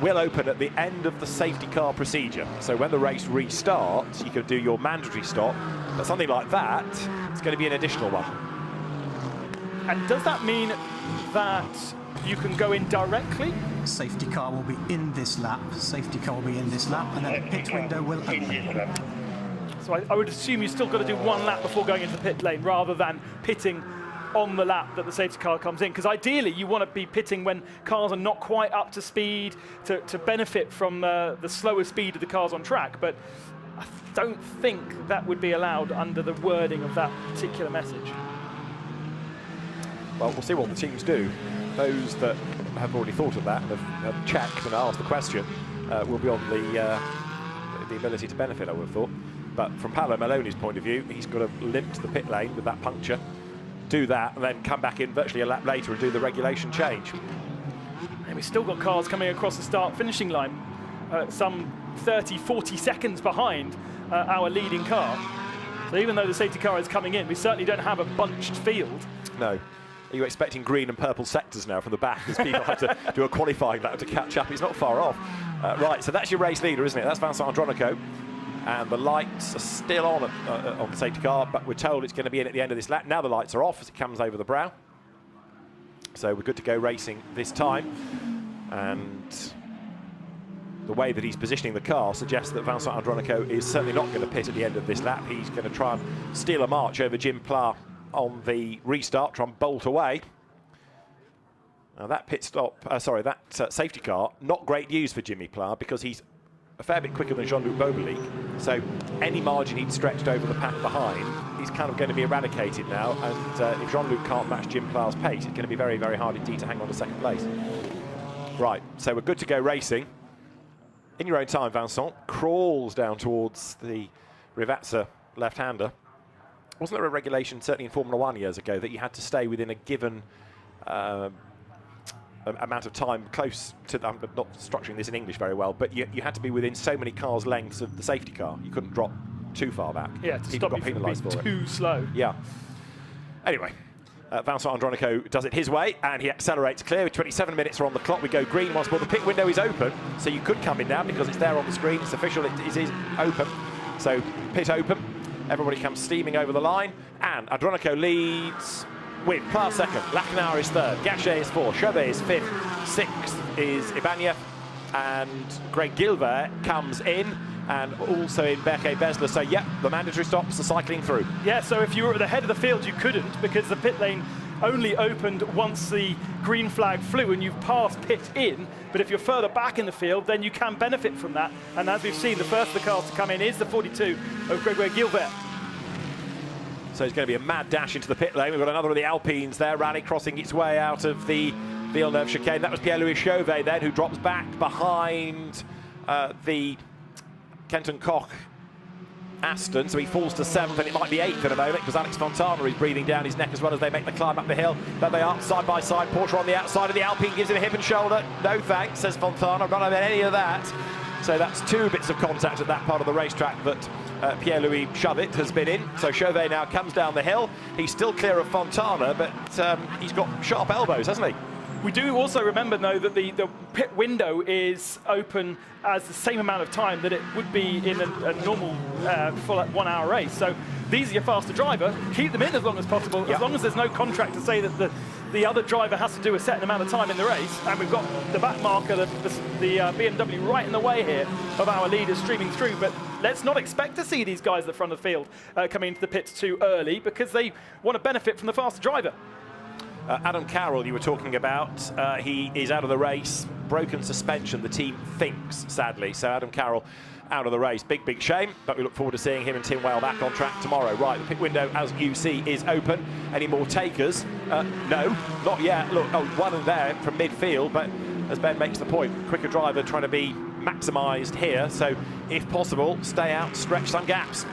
will open at the end of the safety car procedure. So when the race restarts, you can do your mandatory stop, but something like that, it's going to be an additional one. And does that mean that you can go in directly? Safety car will be in this lap. Safety car will be in this lap, and then the pit window will open. So I would assume you've still got to do one lap before going into the pit lane, rather than pitting on the lap that the safety car comes in, because ideally you want to be pitting when cars are not quite up to speed to benefit from the slower speed of the cars on track, but I don't think that would be allowed under the wording of that particular message. Well, we'll see what the teams do. Those that have already thought of that and have checked and asked the question will be on the ability to benefit, I would have thought. But from Paolo Melloni's point of view, he's got to limp to the pit lane with that puncture, do that, and then come back in virtually a lap later and do the regulation change. And we've still got cars coming across the start-finishing line. some 30, 40 seconds behind our leading car. So even though the safety car is coming in, we certainly don't have a bunched field. No. Are you expecting green and purple sectors now from the back as people have to do a qualifying lap to catch up? It's not far off. Right, so that's your race leader, isn't it? That's Vincent Andronico. And the lights are still on the safety car, but we're told it's going to be in at the end of this lap. Now the lights are off as it comes over the brow. So we're good to go racing this time. And the way that he's positioning the car suggests that Vincent Andronico is certainly not going to pit at the end of this lap. He's going to try and steal a march over Jim Pla on the restart, try and bolt away. Now that pit stop, that safety car, not great news for Jimmy Pla because he's a fair bit quicker than Jean-Luc Bobelic. So any margin he'd stretched over the pack behind is kind of going to be eradicated now. And if Jean-Luc can't match Jim Pla's pace, it's going to be very, very hard indeed to hang on to second place. Right, so we're good to go racing. In your own time, Vincent crawls down towards the Rivazza left-hander. Wasn't there a regulation, certainly in Formula 1 years ago, that you had to stay within a given amount of time close to, I'm not structuring this in English very well, but you had to be within so many cars' lengths of the safety car. You couldn't drop too far back. Yeah, to stop you from being too slow. Yeah. Anyway, Vincent Andronico does it his way, and he accelerates clear. With 27 minutes are on the clock. We go green once more. The pit window is open, so you could come in now because it's there on the screen. It's official. It is open. So pit open. Everybody comes steaming over the line, and Andronico leads with Pla second. Lachenauer is third. Gachet is fourth. Chauvet is fifth. Sixth is Ibanez, and Greg Gilbert comes in. And also in Berke Besler. So, yeah, the mandatory stops are cycling through. Yeah, so if you were at the head of the field, you couldn't because the pit lane only opened once the green flag flew and you've passed pit in. But if you're further back in the field, then you can benefit from that. And as we've seen, the first of the cars to come in is the 42 of Gregoire Gilbert. So it's going to be a mad dash into the pit lane. We've got another of the Alpines there, rally crossing its way out of the Villeneuve chicane. That was Pierre-Louis Chauvet then, who drops back behind the Kenton Koch Aston, so he falls to 7th, and it might be 8th in a moment because Alex Fontana is breathing down his neck as well as they make the climb up the hill. But they are side by side. Porsche on the outside of the Alpine gives him a hip and shoulder. No thanks, says Fontana. I've not had any of that. So that's two bits of contact at that part of the racetrack that Pierre-Louis Chauvet has been in. So Chauvet now comes down the hill. He's still clear of Fontana, but he's got sharp elbows, hasn't he? We do also remember, though, that the pit window is open as the same amount of time that it would be in a normal full 1 hour race. So these are your faster driver. Keep them in as long as possible, as long as there's no contract to say that the other driver has to do a certain amount of time in the race. And we've got the back marker, the BMW right in the way here of our leaders streaming through. But let's not expect to see these guys at the front of the field coming into the pits too early because they want to benefit from the faster driver. Adam Carroll, you were talking about, he is out of the race. Broken suspension, the team thinks, sadly. So Adam Carroll out of the race. Big, big shame, but we look forward to seeing him and Tim Whale back on track tomorrow. Right, the pit window, as you see, is open. Any more takers? No, not yet. Look, one in there from midfield, but as Ben makes the point, quicker driver trying to be maximised here. So if possible, stay out, stretch some gaps.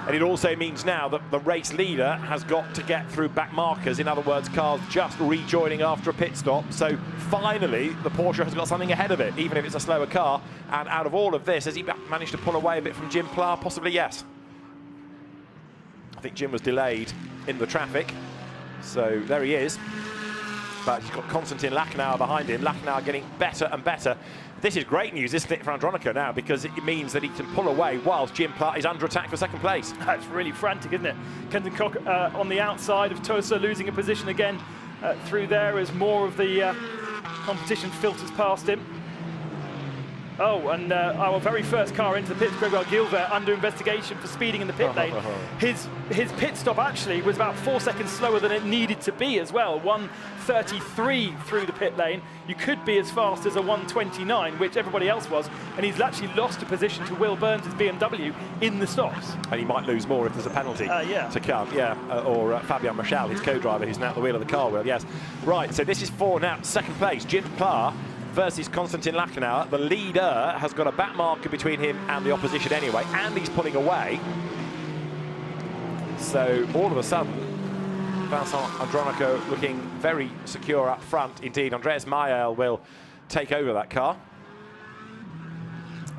And it also means now that the race leader has got to get through back markers. In other words, cars just rejoining after a pit stop. So finally, the Porsche has got something ahead of it, even if it's a slower car. And out of all of this, has he managed to pull away a bit from Jim Pla? Possibly, yes. I think Jim was delayed in the traffic. So there he is. But he's got Konstantin Lachenauer behind him. Lachenauer getting better and better. This is great news, isn't it, for Andronico now, because it means that he can pull away whilst Jim Pla is under attack for second place. That's really frantic, isn't it? Kenton Koch on the outside of Tosa, losing a position again through there as more of the competition filters past him. Oh, and our very first car into the pits, Gregoire Gilbert, under investigation for speeding in the pit lane. His pit stop actually was about 4 seconds slower than it needed to be as well. 1:33 through the pit lane. You could be as fast as a 1:29, which everybody else was, and he's actually lost a position to Will Burns' BMW in the stops. And he might lose more if there's a penalty to come, or Fabien Michel, his co-driver, who's now at the wheel of the car wheel, yes. Right, so this is for now second place, Jim Pla versus Konstantin Lachenauer. The leader has got a back marker between him and the opposition anyway, and he's pulling away. So all of a sudden, Vincent Andronico looking very secure up front indeed. Andreas Mayel will take over that car.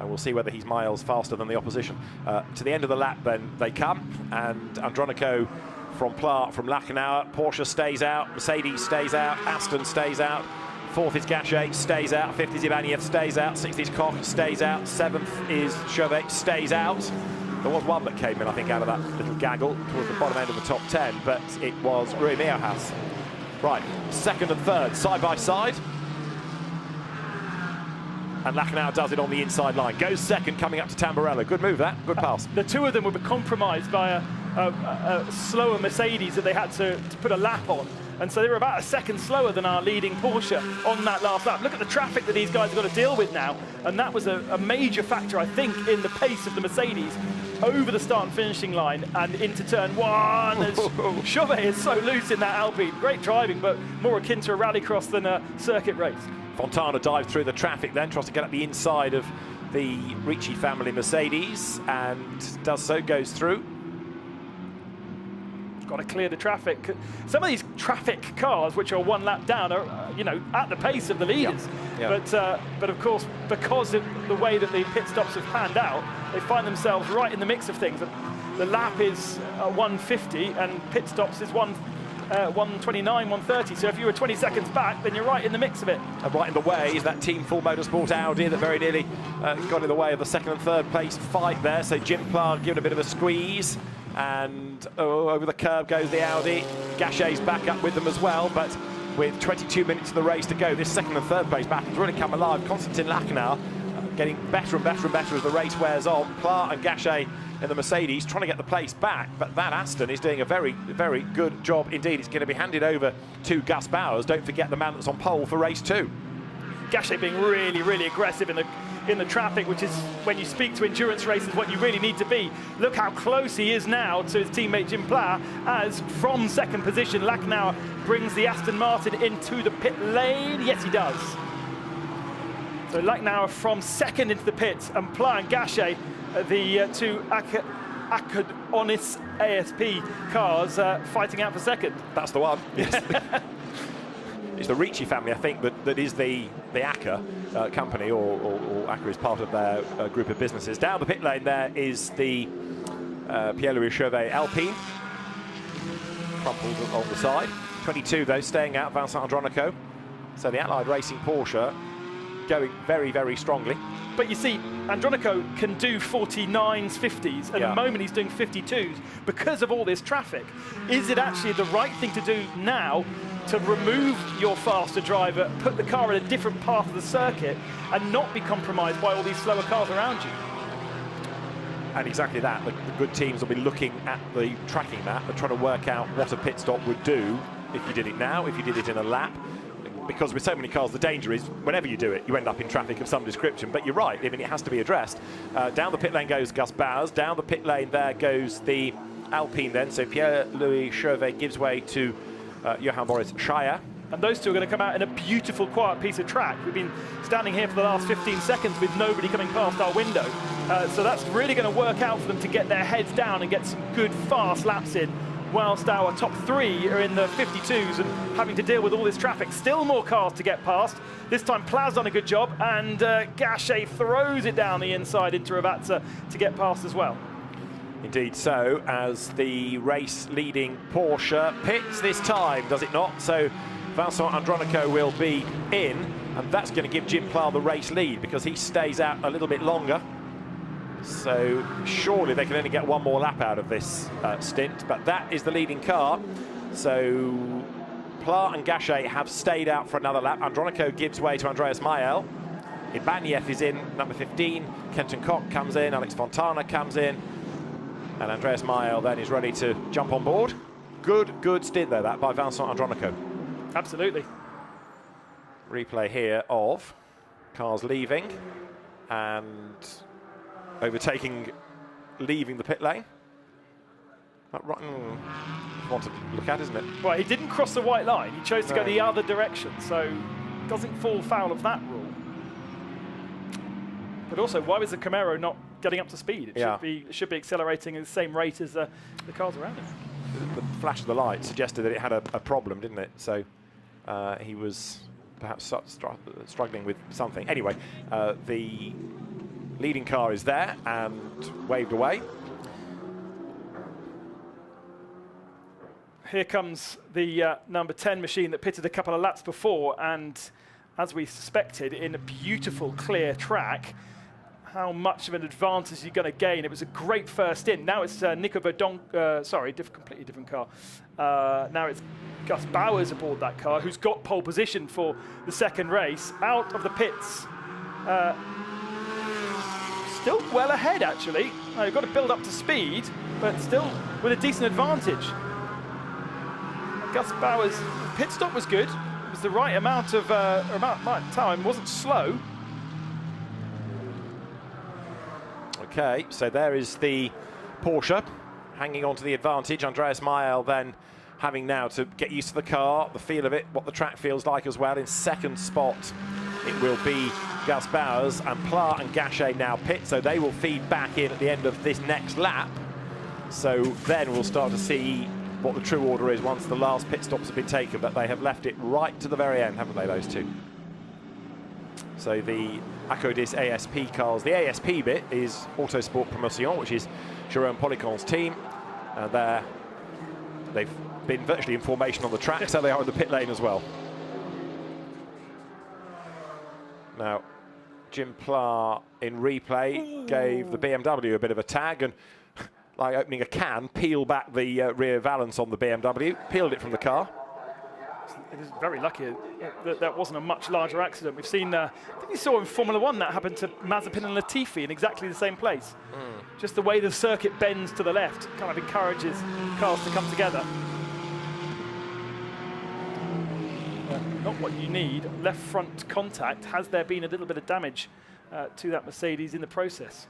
And we'll see whether he's miles faster than the opposition. To the end of the lap, then they come, and Andronico from Pla, from Lachenauer, Porsche stays out, Mercedes stays out, Aston stays out, 4th is Gachet, stays out, 5th is Ivaniev, stays out, 6th is Koch, stays out, 7th is Chauvet, stays out. There was one that came in, I think, out of that little gaggle towards the bottom end of the top 10, but it was Rui Miojas. Right, 2nd and 3rd, side by side. And Lachenauer does it on the inside line. Goes 2nd, coming up to Tamburello. Good move, that. Good pass. The two of them were compromised by a slower Mercedes that they had to put a lap on. And so they were about a 2nd slower than our leading Porsche on that last lap. Look at the traffic that these guys have got to deal with now. And that was a major factor, I think, in the pace of the Mercedes over the start and finishing line and into turn 1. Chauvet is so loose in that Alpine. Great driving, but more akin to a rallycross than a circuit race. Fontana dives through the traffic then, tries to get up the inside of the Ricci family Mercedes, and does so, goes through. Got to clear the traffic. Some of these traffic cars, which are 1 lap down, are you know, at the pace of the leaders. Yeah. But of course, because of the way that the pit stops have panned out, they find themselves right in the mix of things. The lap is 150, and pit stops is 129, 130. So if you were 20 seconds back, then you're right in the mix of it. And right in the way is that Team Full Motorsport Audi that very nearly got in the way of the 2nd and 3rd place fight there. So Jim Pla giving a bit of a squeeze, and over the curb goes the Audi. Gachet's back up with them as well, but with 22 minutes of the race to go, this 2nd and 3rd place battle's really come alive. Konstantin Lachenauer getting better and better and better as the race wears on. Pla and Gachet in the Mercedes trying to get the place back, but that Aston is doing a very, very good job indeed. It's going to be handed over to Gus Bowers. Don't forget the man that's on pole for race 2. Gachet being really, really aggressive in the traffic, which is, when you speak to endurance races, what you really need to be. Look how close he is now to his teammate Jim Pla, as from 2nd position, Lachenauer brings the Aston Martin into the pit lane. Yes, he does. So Lachenauer from 2nd into the pits, and Pla and Gachet, the two Acadonis ASP cars, fighting out for 2nd. That's the one. Yes. It's the Ricci family, I think, that is the ACA company, or ACA is part of their group of businesses. Down the pit lane there is the Pierre-Louis Chauvet Alpine, crumpled on the side. 22 though, staying out, Vincent Andronico. So the Allied Racing Porsche going very, very strongly. But you see, Andronico can do 49s, 50s, and at the moment he's doing 52s because of all this traffic. Is it actually the right thing to do now to remove your faster driver, put the car in a different path of the circuit, and not be compromised by all these slower cars around you? And exactly that. The good teams will be looking at the tracking map and trying to work out what a pit stop would do if you did it now, if you did it in a lap. Because with so many cars, the danger is whenever you do it, you end up in traffic of some description. But you're right, I mean, it has to be addressed. Down the pit lane goes Gus Bowers. Down the pit lane there goes the Alpine then. So Pierre-Louis Chauvet gives way to Johan Boris Scheier. And those two are going to come out in a beautiful, quiet piece of track. We've been standing here for the last 15 seconds with nobody coming past our window. So that's really going to work out for them to get their heads down and get some good, fast laps in, whilst our top 3 are in the 52s and having to deal with all this traffic. Still more cars to get past. This time Pla's done a good job, and Gachet throws it down the inside into Ravazza to get past as well. Indeed so, as the race-leading Porsche pits this time, does it not? So Vincent Andronico will be in, and that's going to give Jim Pla the race lead because he stays out a little bit longer. So surely they can only get one more lap out of this stint, but that is the leading car. So Pla and Gachet have stayed out for another lap. Andronico gives way to Andreas Mayel. Ibaniev is in, number 15. Kenton Koch comes in, Alex Fontana comes in, and Andreas Mayel then is ready to jump on board. Good stint there, that by Vincent Andronico. Absolutely. Replay here of cars leaving and overtaking, leaving the pit lane. That right, one to look at, isn't it? Well, he didn't cross the white line. He chose to go the other direction, so doesn't fall foul of that rule. But also, why was the Camaro not getting up to speed? It should be accelerating at the same rate as the cars around it. The flash of the light suggested that it had a problem, didn't it? So he was perhaps struggling with something. Anyway, the leading car is there and waved away. Here comes the number 10 machine that pitted a couple of laps before, and as we suspected, in a beautiful, clear track, how much of an advantage you're going to gain. It was a great first stint. Now it's Nico Verdon, completely different car. Now it's Gus Bowers aboard that car, who's got pole position for the second race, out of the pits. Still well ahead, actually. You've got to build up to speed, but still with a decent advantage. Gus Bowers' pit stop was good. It was the right amount of time. It wasn't slow. Okay, so there is the Porsche hanging on to the advantage. Andreas Mayel then having now to get used to the car, the feel of it, what the track feels like as well. In second spot, it will be Gus Bowers, and Pla and Gachet now pit, so they will feed back in at the end of this next lap. So then we'll start to see what the true order is once the last pit stops have been taken, but they have left it right to the very end, haven't they, those two? So the Acodis ASP cars, the ASP bit is Autosport Promotion, which is Jérôme Policon's team, and they've been virtually in formation on the track, so they are in the pit lane as well. Now, Jim Pla in replay gave the BMW a bit of a tag, and like opening a can, peel back the rear valance on the BMW, peeled it from the car. It is very lucky that that wasn't a much larger accident. We've seen, I think you saw in Formula One that happened to Mazepin and Latifi in exactly the same place. Just the way the circuit bends to the left kind of encourages cars to come together. Not what you need. Left front contact. Has there been a little bit of damage to that Mercedes in the process?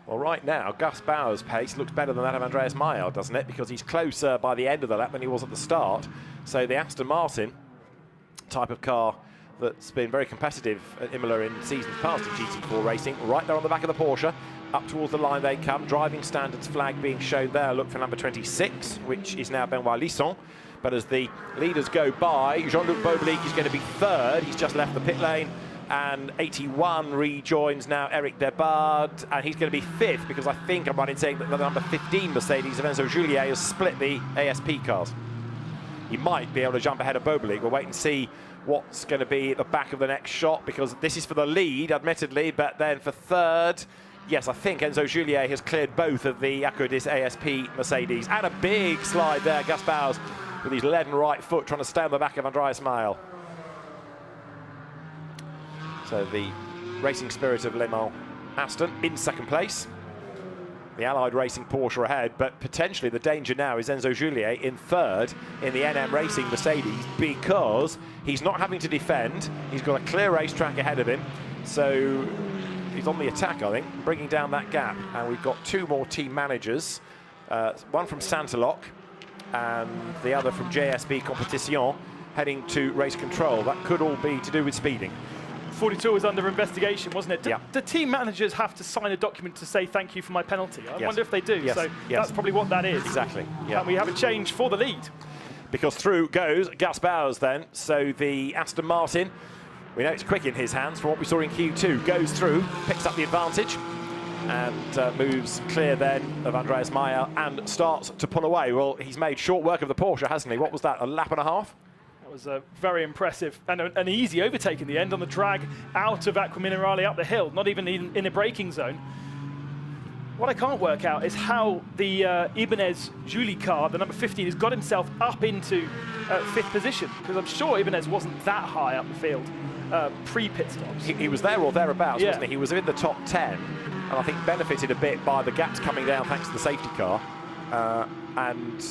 Well, right now, Gus Bowers' pace looks better than that of Andreas Mayel, doesn't it? Because he's closer by the end of the lap than he was at the start. So the Aston Martin type of car that's been very competitive at Imola in seasons past in GT4 racing, right there on the back of the Porsche, up towards the line they come. Driving standards flag being shown there. Look for number 26, which is now Benoit Lisson. But as the leaders go by, Jean-Luc Beaubelic is going to be third. He's just left the pit lane. And 81 rejoins now Eric Debard, and he's going to be fifth, because I think I'm right in saying that the number 15 Mercedes of Enzo Juliet has split the ASP cars. He might be able to jump ahead of Beaubelic. We'll wait and see what's going to be at the back of the next shot, because this is for the lead, admittedly, but then for third, yes, I think Enzo Juliet has cleared both of the Acodis ASP Mercedes. And a big slide there, Gus Bowers with his leaden right foot trying to stay on the back of Andreas Mayel. So the racing spirit of Le Mans Aston in second place. The Allied Racing Porsche ahead, but potentially the danger now is Enzo Juliet in third in the NM Racing Mercedes, because he's not having to defend. He's got a clear racetrack ahead of him. So he's on the attack, I think, bringing down that gap. And we've got two more team managers, one from Santalok and the other from JSB Competition, heading to race control. That could all be to do with speeding. 42 was under investigation, wasn't it? Yeah. Do team managers have to sign a document to say thank you for my penalty? I wonder if they do. Yes. So that's probably what that is. Exactly. Yeah. And we have a change for the lead. Because through goes Gus Bowers then. So the Aston Martin, we know it's quick in his hands from what we saw in Q2, goes through, picks up the advantage, and moves clear then of Andreas Mayel and starts to pull away. Well, he's made short work of the Porsche, hasn't he? What was that, a lap and a half? Was very impressive, and an easy overtake in the end on the drag out of Aqua Minerale up the hill, not even in a braking zone. What I can't work out is how the Ibanez Julie car, the number 15, has got himself up into fifth position, because I'm sure Ibanez wasn't that high up the field pre-pit stops. He was there or thereabouts, wasn't he? He was in the top 10, and I think benefited a bit by the gaps coming down thanks to the safety car. And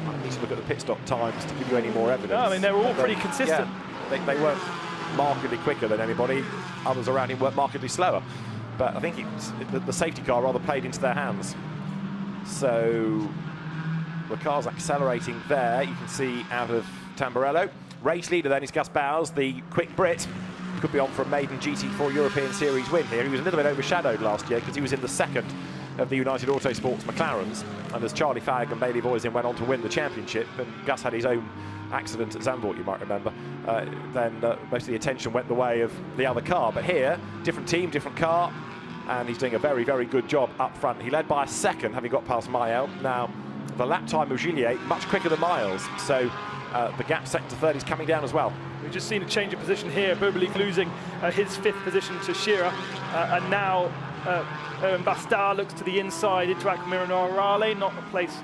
I need to look at the pit stop times to give you any more evidence. No, I mean, they were all pretty consistent. Yeah, they weren't markedly quicker than anybody. Others around him weren't markedly slower. But I think the safety car rather played into their hands. So the car's accelerating there. You can see out of Tamburello. Race leader then is Gus Bowers, the quick Brit. Could be on for a maiden GT4 European Series win here. He was a little bit overshadowed last year because he was in the second of the United Autosports McLarens. And as Charlie Fagg and Bailey Voisin went on to win the championship, and Gus had his own accident at Zandvoort, you might remember, then most of the attention went the way of the other car. But here, different team, different car, and he's doing a very, very good job up front. He led by a second, having got past Mael. Now, the lap time of Gillier, much quicker than Miles, so the gap second to third is coming down as well. We've just seen a change of position here. Boberlik losing his 5th position to Shearer, and now Bastard looks to the inside into Aquamirano, not a place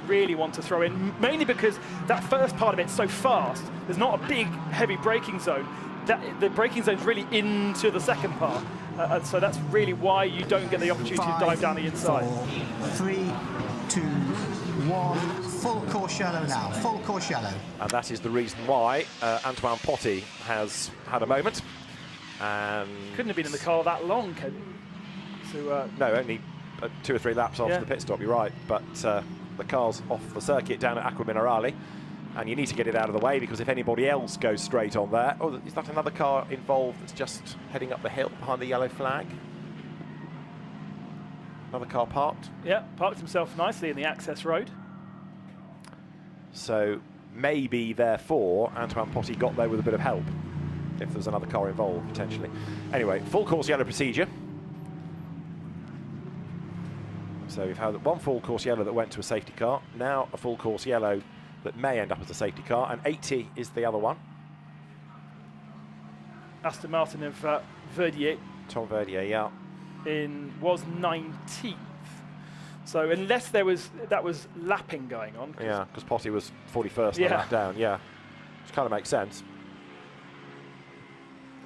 really want to throw in, mainly because that first part of it's so fast. There's not a big, heavy braking zone. The braking zone's really into the second part, and so that's really why you don't get the opportunity to dive down the inside. 4, 3, 2, 1. Full course yellow now. Full course yellow. And that is the reason why Antoine Potty has had a moment. And couldn't have been in the car that long, Ken. So, no, only 2 or 3 laps after the pit stop. You're right, but the car's off the circuit down at Acqua Minerale, and you need to get it out of the way, because if anybody else goes straight on there... Oh, is that another car involved that's just heading up the hill behind the yellow flag? Another car parked? Yeah, parked himself nicely in the access road. So maybe, therefore, Antoine Potty got there with a bit of help, if there's another car involved, potentially. Anyway, full course yellow procedure. So we've had one full course yellow that went to a safety car, now a full course yellow that may end up as a safety car, and 80 is the other one. Aston Martin of Verdier. Tom Verdier, yeah. Was 19th. So unless that was lapping going on. Yeah, because Potty was 41st on lap down, yeah. Which kind of makes sense.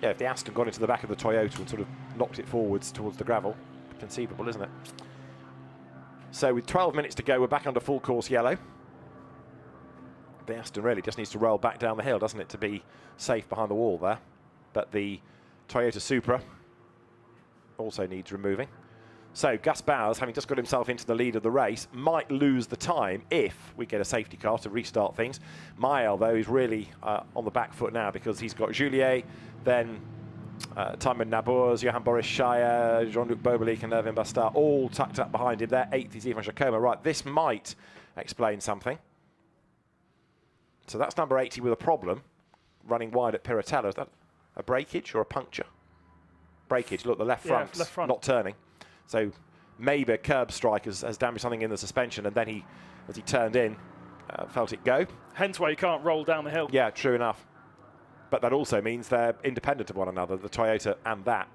Yeah, if the Aston got into the back of the Toyota and sort of knocked it forwards towards the gravel, conceivable, isn't it? So with 12 minutes to go, we're back under full course yellow. The Aston really just needs to roll back down the hill, doesn't it, to be safe behind the wall there. But the Toyota Supra also needs removing. So Gus Bowers, having just got himself into the lead of the race, might lose the time if we get a safety car to restart things. Mael, though, is really on the back foot now, because he's got Juliet, then Timon Nabours, Johan Boris Shire, Jean-Luc Boberlik and Erwin Bastard all tucked up behind him there. 8th is Ivan Jacoma. Right, this might explain something. So that's number 80 with a problem, running wide at Piratella. Is that a breakage or a puncture? Breakage. Look, the left front's left front. Not turning. So maybe a curb strike has damaged something in the suspension, and then he, as he turned in, felt it go. Hence why you can't roll down the hill. Yeah, true enough. But that also means they're independent of one another, the Toyota and that.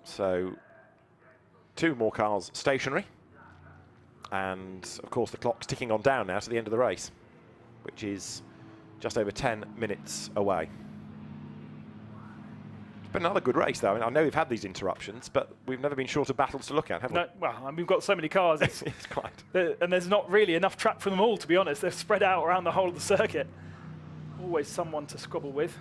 So 2 more cars stationary. And, of course, the clock's ticking on down now to the end of the race, which is just over 10 minutes away. It's been another good race, though. I mean, I know we've had these interruptions, but we've never been short of battles to look at, have we? No, well, and we've got so many cars. It's quite. And there's not really enough track for them all, to be honest. They're spread out around the whole of the circuit. Always someone to squabble with.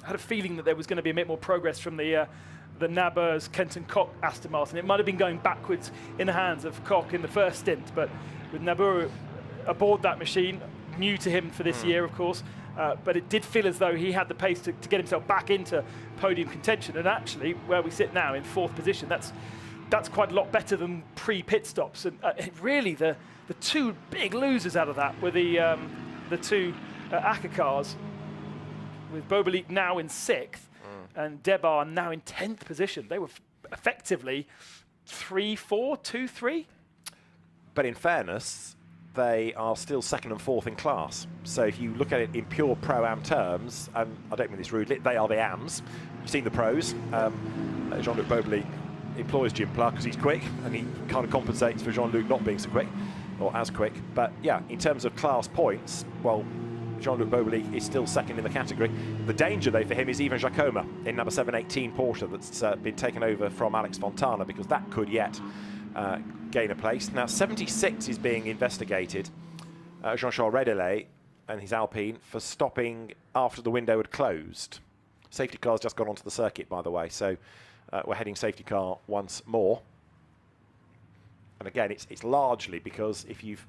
I had a feeling that there was going to be a bit more progress from the Nabours, Kenton Koch Aston Martin. It might have been going backwards in the hands of Koch in the first stint, but with Nabour aboard that machine, new to him for this year, of course, but it did feel as though he had the pace to get himself back into podium contention. And actually, where we sit now in 4th position, that's quite a lot better than pre-pit stops. And really, the 2 big losers out of that were the 2 ACA cars, with Boberlik now in 6th and Debar now in 10th position. They were effectively 3-4, 2-3. But in fairness, they are still 2nd and 4th in class. So if you look at it in pure Pro-Am terms, and I don't mean this rudely, they are the AMs. You've seen the pros. Jean-Luc Boberlik employs Jim Pla because he's quick, and he kind of compensates for Jean-Luc not being so quick, or as quick. But yeah, in terms of class points, well, Jean-Luc Boberlik is still 2nd in the category. The danger, though, for him is Ivan Jacoma in number 718 Porsche that's been taken over from Alex Fontana, because that could yet gain a place. Now, 76 is being investigated, Jean-Charles Redelet and his Alpine, for stopping after the window had closed. Safety car's just gone onto the circuit, by the way, so we're heading safety car once more. And again, it's largely because if you've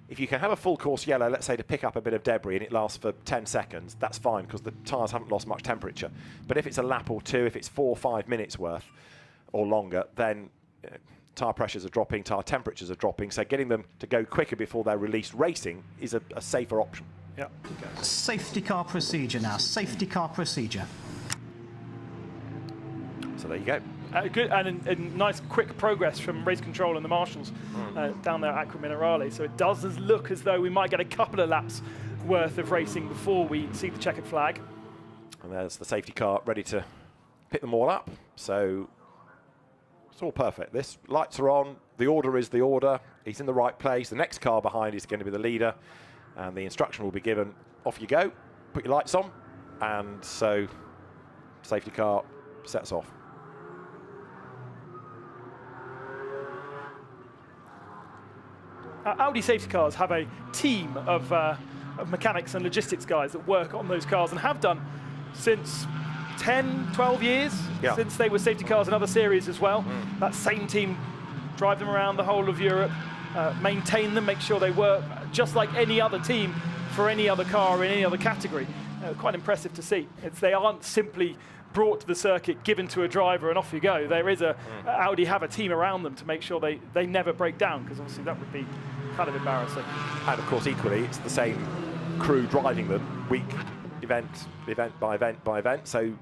if you can have a full course yellow, let's say to pick up a bit of debris, and it lasts for 10 seconds, that's fine because the tyres haven't lost much temperature. But if it's a lap or two, if it's 4 or 5 minutes worth or longer, then tyre pressures are dropping, tyre temperatures are dropping, so getting them to go quicker before they're released racing is a safer option. Yeah. Safety car procedure now. Safety car procedure. So there you go. Good and nice quick progress from race control and the marshals down there at Aqua Minerale. So it does look as though we might get a couple of laps worth of racing before we see the checkered flag. And there's the safety car ready to pick them all up. So it's all perfect. This lights are on. The order is the order. He's in the right place. The next car behind is going to be the leader. And the instruction will be given, off you go, put your lights on. And so safety car sets off. Audi safety cars have a team of mechanics and logistics guys that work on those cars and have done since 10, 12 years, since they were safety cars in other series as well. That same team drive them around the whole of Europe, maintain them, make sure they work just like any other team for any other car in any other category. Quite impressive to see. They aren't simply brought to the circuit, given to a driver, and off you go. There is Audi have a team around them to make sure they never break down, because obviously that would be kind of embarrassing. And of course, equally, it's the same crew driving them week, event by event by event. So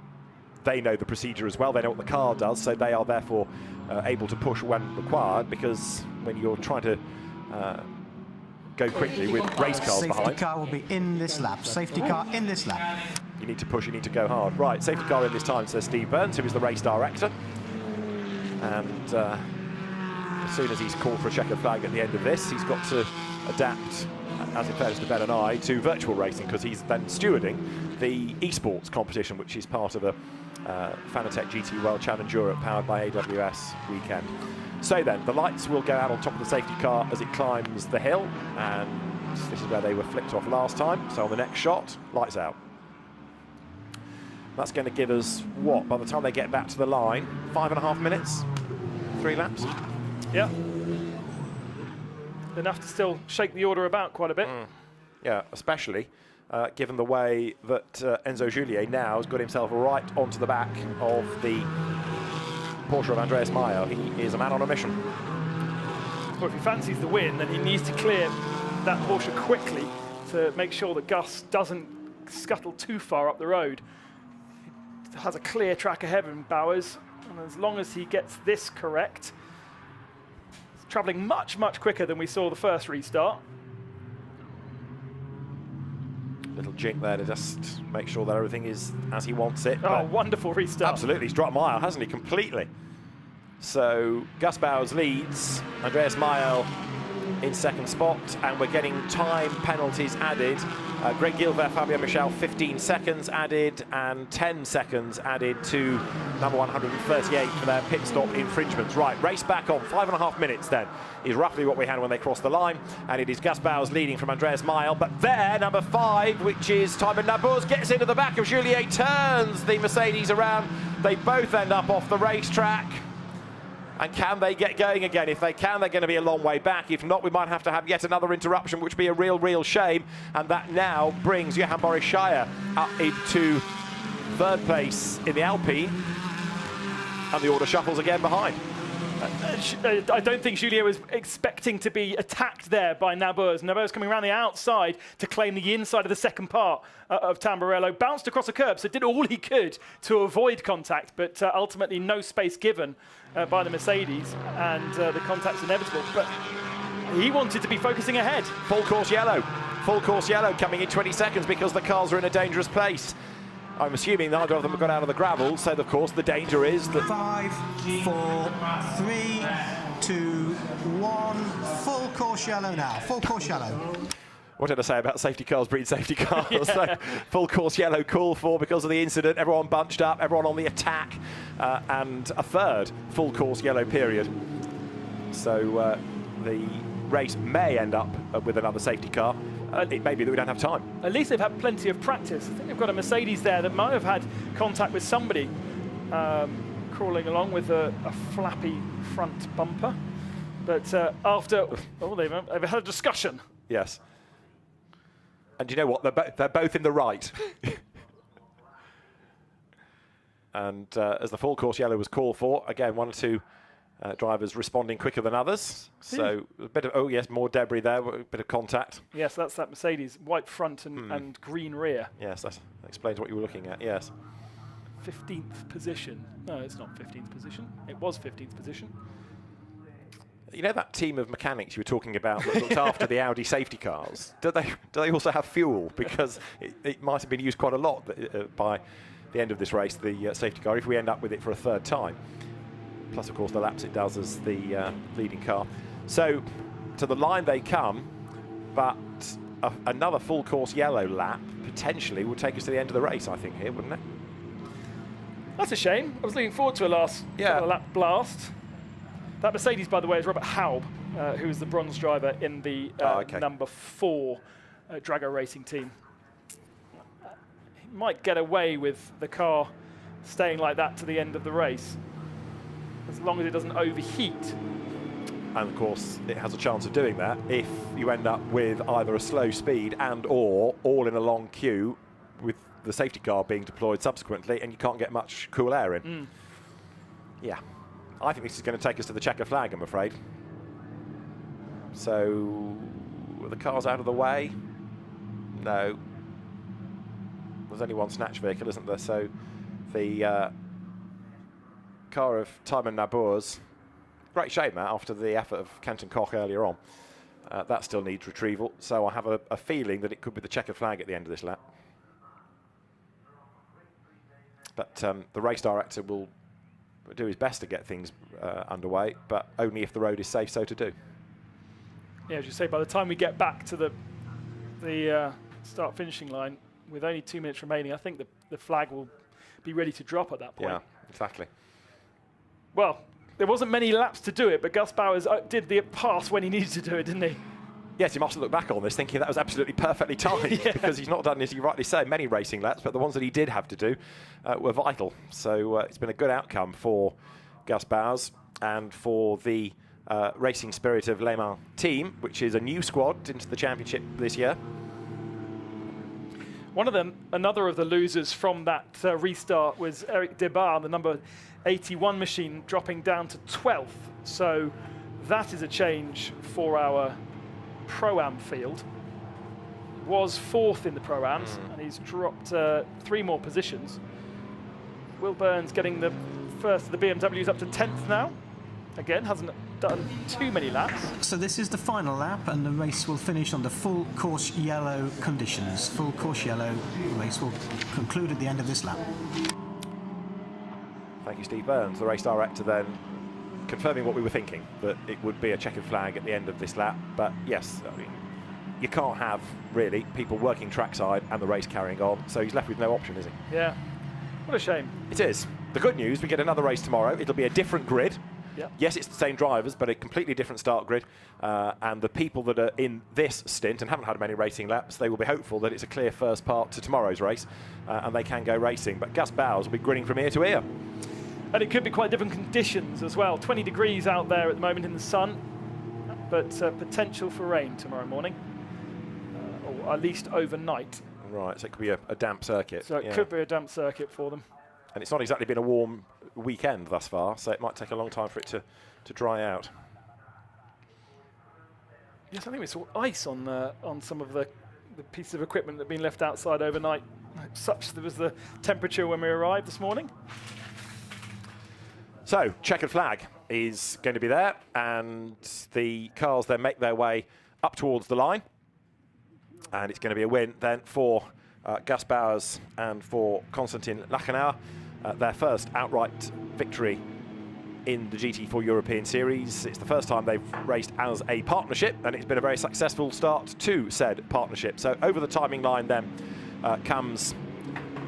they know the procedure as well. They know what the car does. So they are therefore able to push when required, because when you're trying to go quickly with race cars behind. Safety car will be in this lap. Safety car in this lap. You need to push, you need to go hard. Right, safety car in this time, says Steve Burns, who is the race director. And as soon as he's called for a checkered flag at the end of this, he's got to adapt, as in fairness to Ben and I, to virtual racing, because he's then stewarding the esports competition, which is part of the Fanatec GT World Challenge Europe, powered by AWS weekend. So then, the lights will go out on top of the safety car as it climbs the hill, and this is where they were flicked off last time. So on the next shot, lights out. That's going to give us, what, by the time they get back to the line, 5.5 minutes? 3 laps? Yeah. Enough to still shake the order about quite a bit. Yeah, especially given the way that Enzo Julier now has got himself right onto the back of the Porsche of Andreas Meyer. He is a man on a mission. Well, if he fancies the win, then he needs to clear that Porsche quickly to make sure that Gus doesn't scuttle too far up the road. He has a clear track ahead of him, Bowers, and as long as he gets this correct, he's travelling much, much quicker than we saw the first restart. Little jink there to just make sure that everything is as he wants it. Oh, wonderful restart. Absolutely, he's dropped Meyer, hasn't he, completely. So Gus Bowers leads, Andreas Meyer in second spot, and we're getting time penalties added. Greg Gilbert, Fabio Michel, 15 seconds added, and 10 seconds added to number 138 for their pit stop infringements. Right, race back on, 5.5 minutes then is roughly what we had when they crossed the line, and it is Gus Bowers leading from Andreas Meyer, but there, number 5, which is Timon Nabuz, gets into the back of Julier, turns the Mercedes around. They both end up off the racetrack. And can they get going again? If they can, they're going to be a long way back. If not, we might have to have yet another interruption, which would be a real shame. And that now brings Johan Boris Shire up into third place in the Alpine. And the order shuffles again behind. I don't think Julier was expecting to be attacked there by Nabuz. Nabuz coming around the outside to claim the inside of the second part of Tamburello. Bounced across a curb, so did all he could to avoid contact, but ultimately no space given by the Mercedes, and the contact's inevitable. But he wanted to be focusing ahead. Full course yellow coming in 20 seconds because the cars are in a dangerous place. I'm assuming neither of them have got out of the gravel, so of course the danger is that... 5, 4, 3, 2, 1, full course yellow now, full course yellow. What did I say about safety cars breed safety cars? Yeah. So full course yellow called for because of the incident, everyone bunched up, everyone on the attack, and a third full course yellow period. So the race may end up with another safety car. It may be that we don't have time. At least they've had plenty of practice. I think they've got a Mercedes there that might have had contact with somebody crawling along with a flappy front bumper. But after, they've had a discussion. Yes. And you know what? They're both in the right. And as the full course yellow was called for, again, one or two drivers responding quicker than others. So a bit of, oh yes, more debris there, a bit of contact. Yes, that's that Mercedes, white front and green rear. Yes, that explains what you were looking at, yes. 15th position. No, it's not 15th position. It was 15th position. You know that team of mechanics you were talking about that looked after the Audi safety cars? Do they also have fuel? Because it might have been used quite a lot by the end of this race, the safety car, if we end up with it for a third time. Plus, of course, the laps it does as the leading car. So, to the line they come, but another full course yellow lap potentially will take us to the end of the race, I think, here, wouldn't it? That's a shame. I was looking forward to a last lap blast. That Mercedes, by the way, is Robert Haub, who is the bronze driver in the number 4 Drago Racing team. He might get away with the car staying like that to the end of the race, as long as it doesn't overheat. And of course, it has a chance of doing that if you end up with either a slow speed and or all in a long queue with the safety car being deployed subsequently and you can't get much cool air in. Yeah. I think this is going to take us to the checker flag, I'm afraid. So, the car's out of the way? No. There's only one snatch vehicle, isn't there? So, the car of Timon Nabour's, great shame that after the effort of Kenton Koch earlier on. That still needs retrieval, so I have a feeling that it could be the checker flag at the end of this lap. But the race director will do his best to get things underway, but only if the road is safe so to do. Yeah, as you say, by the time we get back to the start-finishing line, with only 2 minutes remaining, I think the flag will be ready to drop at that point. Yeah, exactly. Well, there wasn't many laps to do it, but Gus Bowers did the pass when he needed to do it, didn't he? Yes, he must have looked back on this thinking that was absolutely perfectly timed because he's not done, as you rightly say, many racing laps, but the ones that he did have to do were vital. So it's been a good outcome for Gus Bowers and for the Racing Spirit of Le Mans team, which is a new squad into the championship this year. Another of the losers from that restart was Eric Debar, the number 81 machine, dropping down to 12th. So that is a change for our Pro-Am field. Was 4th in the Pro-Ams, and he's dropped 3 more positions. Will Burns getting the first of the BMWs up to 10th now. Again, hasn't done too many laps. So this is the final lap, and the race will finish on the full course yellow conditions. Full course yellow, the race will conclude at the end of this lap. Thank you, Steve Burns, the race director, then confirming what we were thinking, that it would be a checkered flag at the end of this lap. But yes, I mean, you can't have, really, people working trackside and the race carrying on, so he's left with no option, is he? Yeah, what a shame. It is. The good news, we get another race tomorrow. It'll be a different grid. Yep. Yes, it's the same drivers, but a completely different start grid. And the people that are in this stint and haven't had many racing laps, they will be hopeful that it's a clear first part to tomorrow's race, and they can go racing. But Gus Bowers will be grinning from ear to ear. And it could be quite different conditions as well. 20 degrees out there at the moment in the sun, but potential for rain tomorrow morning, or at least overnight. Right, so it could be a damp circuit. So it could be a damp circuit for them. And it's not exactly been a warm weekend thus far, so it might take a long time for it to dry out. Yes, I think we saw ice on some of the pieces of equipment that have been left outside overnight. Such was the temperature when we arrived this morning. So, checkered flag is going to be there, and the cars then make their way up towards the line. And it's going to be a win then for Gus Bowers and for Konstantin Lachenauer. Their first outright victory in the GT4 European Series. It's the first time they've raced as a partnership, and it's been a very successful start to said partnership. So over the timing line then comes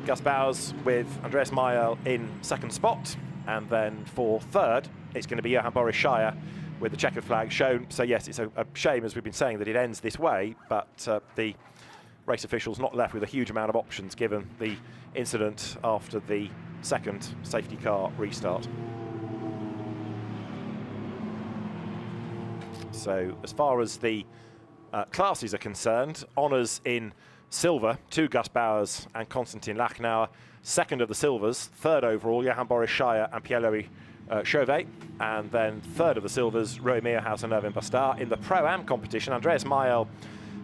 Gus Bowers with Andreas Mayel in second spot. And then for third, it's going to be Johan Boris Scheier with the checkered flag shown. So yes, it's a shame, as we've been saying, that it ends this way, but the race officials not left with a huge amount of options given the incident after the second safety car restart. So as far as the classes are concerned, honours in silver to Gus Bowers and Konstantin Lachnauer. Second of the silvers, third overall, Johan Boris Scheier and Pierre-Louis Chauvet. And then third of the silvers, Roy Meerhouse and Erwin Bastard. In the Pro-Am competition, Andreas Mayel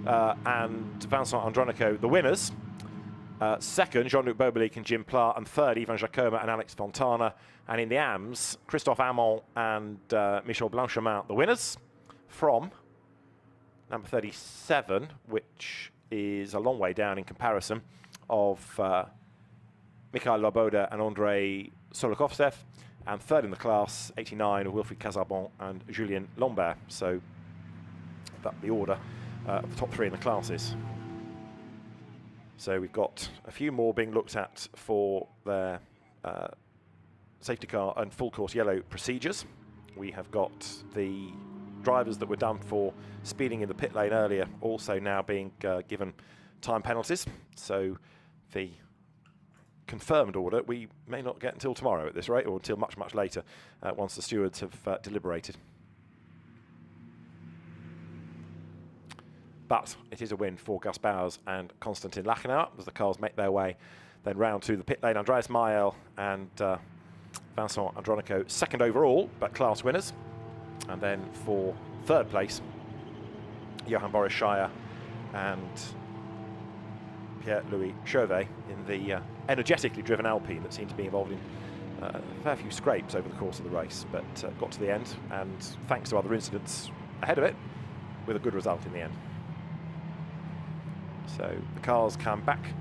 and Vincent Andronico, the winners. Second, Jean-Luc Bobelic and Jim Pla, and third, Ivan Jacoma and Alex Fontana. And in the AMS, Christophe Amon and Michel Blanchemin, the winners, from number 37, which is a long way down in comparison, of Mikhail Loboda and Andrei Solokovtsev, and third in the class, 89, Wilfried Casabon and Julien Lambert. So that's the order of the top three in the classes. So we've got a few more being looked at for their safety car and full course yellow procedures. We have got the drivers that were done for speeding in the pit lane earlier also now being given time penalties. So the confirmed order we may not get until tomorrow at this rate, or until much, much later once the stewards have deliberated. But it is a win for Gus Bowers and Konstantin Lachnauer as the cars make their way then round to the pit lane. Andreas Mayel and Vincent Andronico second overall, but class winners. And then for third place, Johan Boris Scheier and Pierre-Louis Chauvet in the energetically driven Alpine that seemed to be involved in a fair few scrapes over the course of the race, but got to the end, and thanks to other incidents ahead of it, with a good result in the end. So the cars come back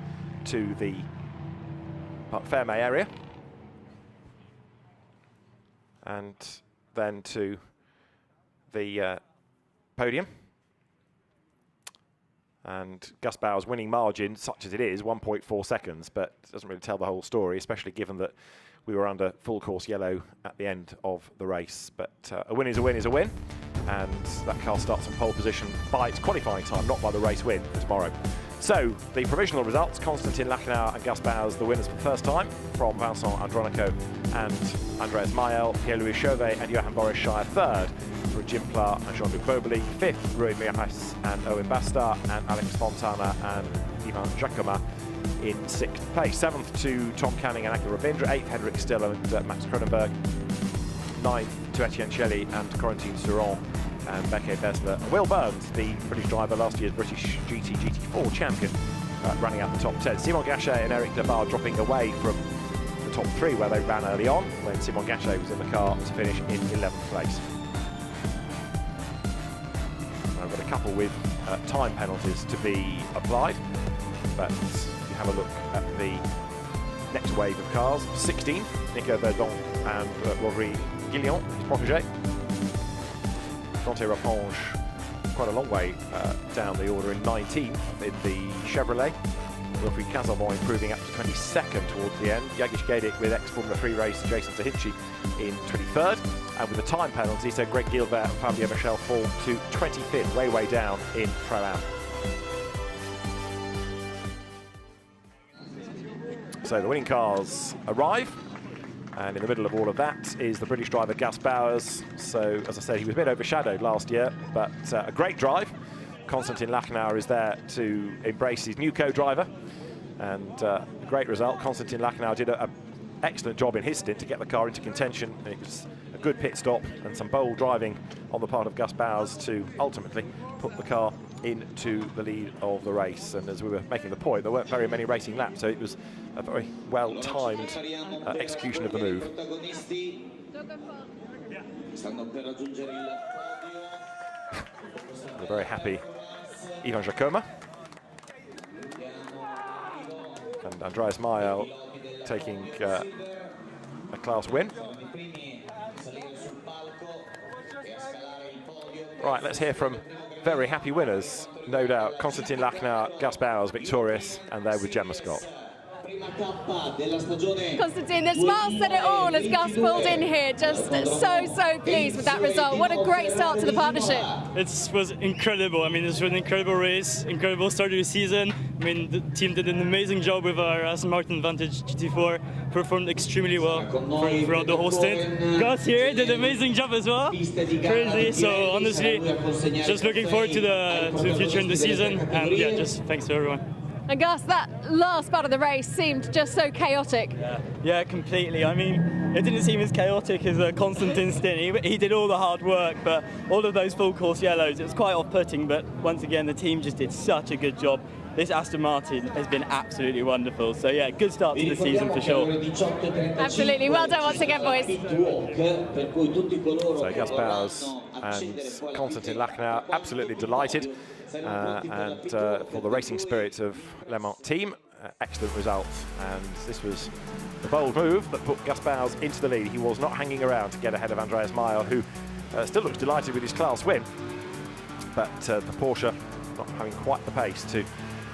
to the Parc Fermé area, and then to the podium. And Gus Bowers' winning margin, such as it is, 1.4 seconds, but doesn't really tell the whole story, especially given that we were under full course yellow at the end of the race. But a win is a win is a win, and that car starts on pole position by its qualifying time, not by the race win for tomorrow. So the provisional results: Konstantin Lachnauer and Gus Bowers, the winners for the first time, from Vincent Andronico and Andreas Mayel. Pierre-Louis Chauvet and Johan Boris Scheier third, for Jim Pla and Jean-Luc Bobelic. Fifth, Roy Meerhuis and Owen Bastard, and Alex Fontana and Ivan Jacoma in sixth place. Seventh to Tom Canning and Akhil Ravindra. Eighth, Henrik Stiller and Max Kronenberg. Ninth to Etienne Shelley and Corentin Suron and Becky Besler. Will Burns, the British driver, last year's British GT4 champion, running out the top 10. Simon Gachet and Eric Debar dropping away from the top three where they ran early on, when Simon Gachet was in the car to finish in 11th place. I've got a couple with time penalties to be applied, but if you have a look at the next wave of cars, 16th, Nico Verdon and Rodri Guillon, his protégé. Dante Raponge, quite a long way down the order, in 19th in the Chevrolet. Wilfried Casabon improving up to 22nd towards the end. Jagish Gedik with ex-Formula 3 race Jason Sahichi in 23rd. And with a time penalty, so Greg Gilbert and Fabio Michel fall to 25th, way down in Pro-Am. So the winning cars arrive, and in the middle of all of that is the British driver Gus Bowers. So, as I said, he was a bit overshadowed last year, but a great drive. Konstantin Lachnauer is there to embrace his new co-driver, and a great result. Konstantin Lachnauer did an excellent job in his stint to get the car into contention. It was a good pit stop and some bold driving on the part of Gus Bowers to ultimately put the car into the lead of the race. And as we were making the point, there weren't very many racing laps, so it was a very well-timed execution of the move. A very happy Ivan Jacoma. And Andreas Mayel taking a class win. Right, let's hear from very happy winners, no doubt. Konstantin Lachnauer, Gus Bowers victorious, and there with Gemma Scott. Konstantin, the smile said it all as Gus pulled in here. Just so pleased with that result. What a great start to the partnership. It was incredible. I mean, it was an incredible race, incredible start to the season. I mean, the team did an amazing job with our Aston Martin Vantage GT4, performed extremely well throughout the whole stint. Gus here did an amazing job as well, crazy. So honestly, just looking forward to the future in the season, and yeah, just thanks to everyone. And Gus, that last part of the race seemed just so chaotic. Yeah, completely. I mean, it didn't seem as chaotic as a Constantine stint. He did all the hard work, but all of those full course yellows, it was quite off-putting, but once again, the team just did such a good job. This Aston Martin has been absolutely wonderful. So yeah, good start to the season for sure. Absolutely. Well done once again, boys. So Gus Bowers and Constantine Lachenau absolutely delighted. And for the racing spirit of Le Mans team, excellent result. And this was the bold move that put Gus Bowers into the lead. He was not hanging around to get ahead of Andreas Meyer, who still looks delighted with his class win. But the Porsche not having quite the pace to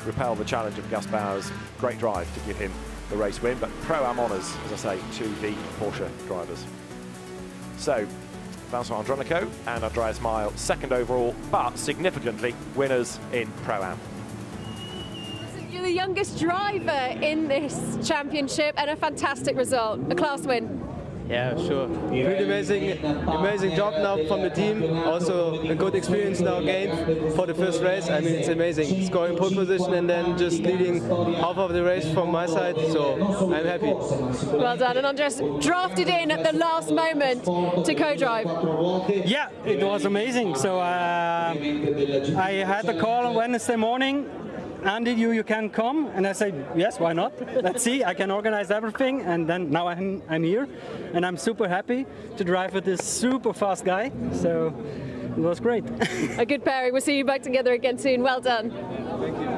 repel the challenge of Gus Bowers. Great drive to give him the race win, but Pro-Am honours, as I say, to the Porsche drivers. So, Vincent Andronico and Andreas Meyer second overall, but significantly winners in Pro-Am. You're the youngest driver in this championship and a fantastic result, a class win. Yeah, sure. Really amazing job now from the team. Also a good experience now gained for the first race. I mean, it's amazing. Scoring pole position and then just leading half of the race from my side. So I'm happy. Well done. And Andres drafted in at the last moment to co-drive. Yeah, it was amazing. So I had the call on Wednesday morning. Andy, you can come, and I said yes, why not? Let's see, I can organize everything, and then now I'm here, and I'm super happy to drive with this super fast guy. So it was great. A good pairing. We'll see you back together again soon. Well done. Thank you.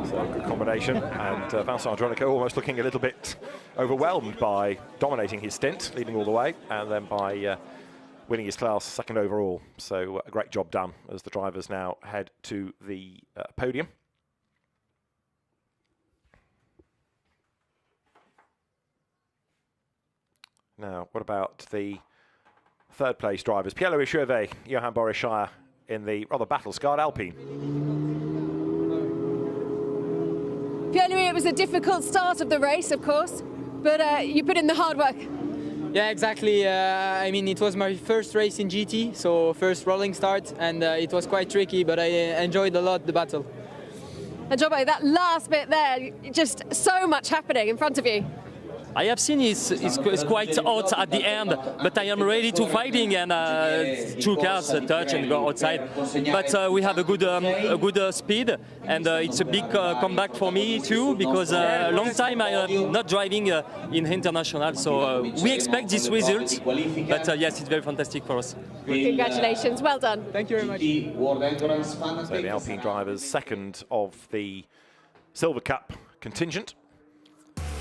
So good combination, and Vincent Andronico almost looking a little bit overwhelmed by dominating his stint, leading all the way, and then by winning his class second overall. So a great job done as the drivers now head to the podium. Now, what about the third place drivers? Pierre-Louis Chauvet, Johan Boris Scheier in the rather battle-scarred Alpine. Pierre-Louis, it was a difficult start of the race, of course, but you put in the hard work. Yeah, exactly. I mean, it was my first race in GT, so first rolling start, and it was quite tricky, but I enjoyed a lot the battle. And Jobo, that last bit there, just so much happening in front of you. I have seen it's quite hot at the end, but I am ready to fighting, and two cars touch and go outside. But we have a good speed, and it's a big comeback for me too, because a long time I am not driving in international. So we expect this result, but yes, it's very fantastic for us. Congratulations, well done. Thank you very much. So the Alpine drivers, second of the Silver Cup contingent.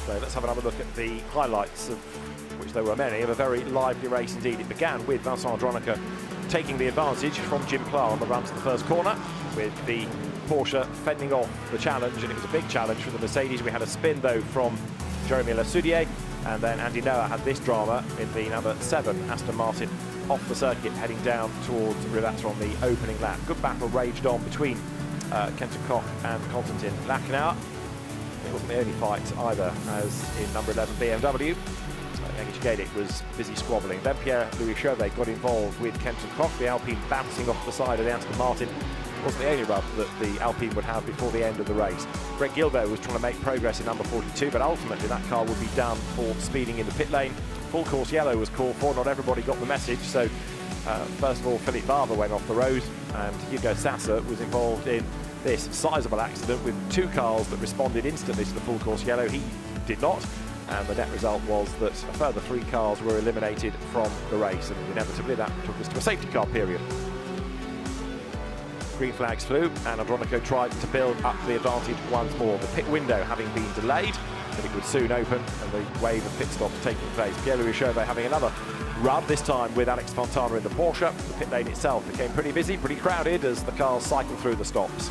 So let's have another look at the highlights, of which there were many, of a very lively race indeed. It began with Vincent Andronico taking the advantage from Jim Clark on the run to the first corner, with the Porsche fending off the challenge, and it was a big challenge for the Mercedes. We had a spin though from Jeremy Lasoudier, and then Andy Noah had this drama in the number 7 Aston Martin off the circuit, heading down towards Rivata on the opening lap. Good battle raged on between Kenton Koch and Constantine Lachenau. It wasn't the only fight either, as in number 11 BMW. Egis Gedic was busy squabbling. Then Pierre-Louis Chauvet got involved with Kenton Koch, the Alpine bouncing off the side of the Aston Martin. It wasn't the only rub that the Alpine would have before the end of the race. Greg Gilbert was trying to make progress in number 42, but ultimately that car would be done for speeding in the pit lane. Full course yellow was called for. Not everybody got the message, so first of all Philippe Barber went off the road, and Hugo Sassa was involved in this sizable accident with two cars that responded instantly to the full course yellow. He did not, and the net result was that a further 3 cars were eliminated from the race, and inevitably that took us to a safety car period. Green flags flew, and Andronico tried to build up the advantage once more. The pit window having been delayed, but it would soon open, and the wave of pit stops taking place. Pierre-Louis Chauvet having another rub, this time with Alex Fontana in the Porsche. The pit lane itself became pretty busy, pretty crowded as the cars cycled through the stops.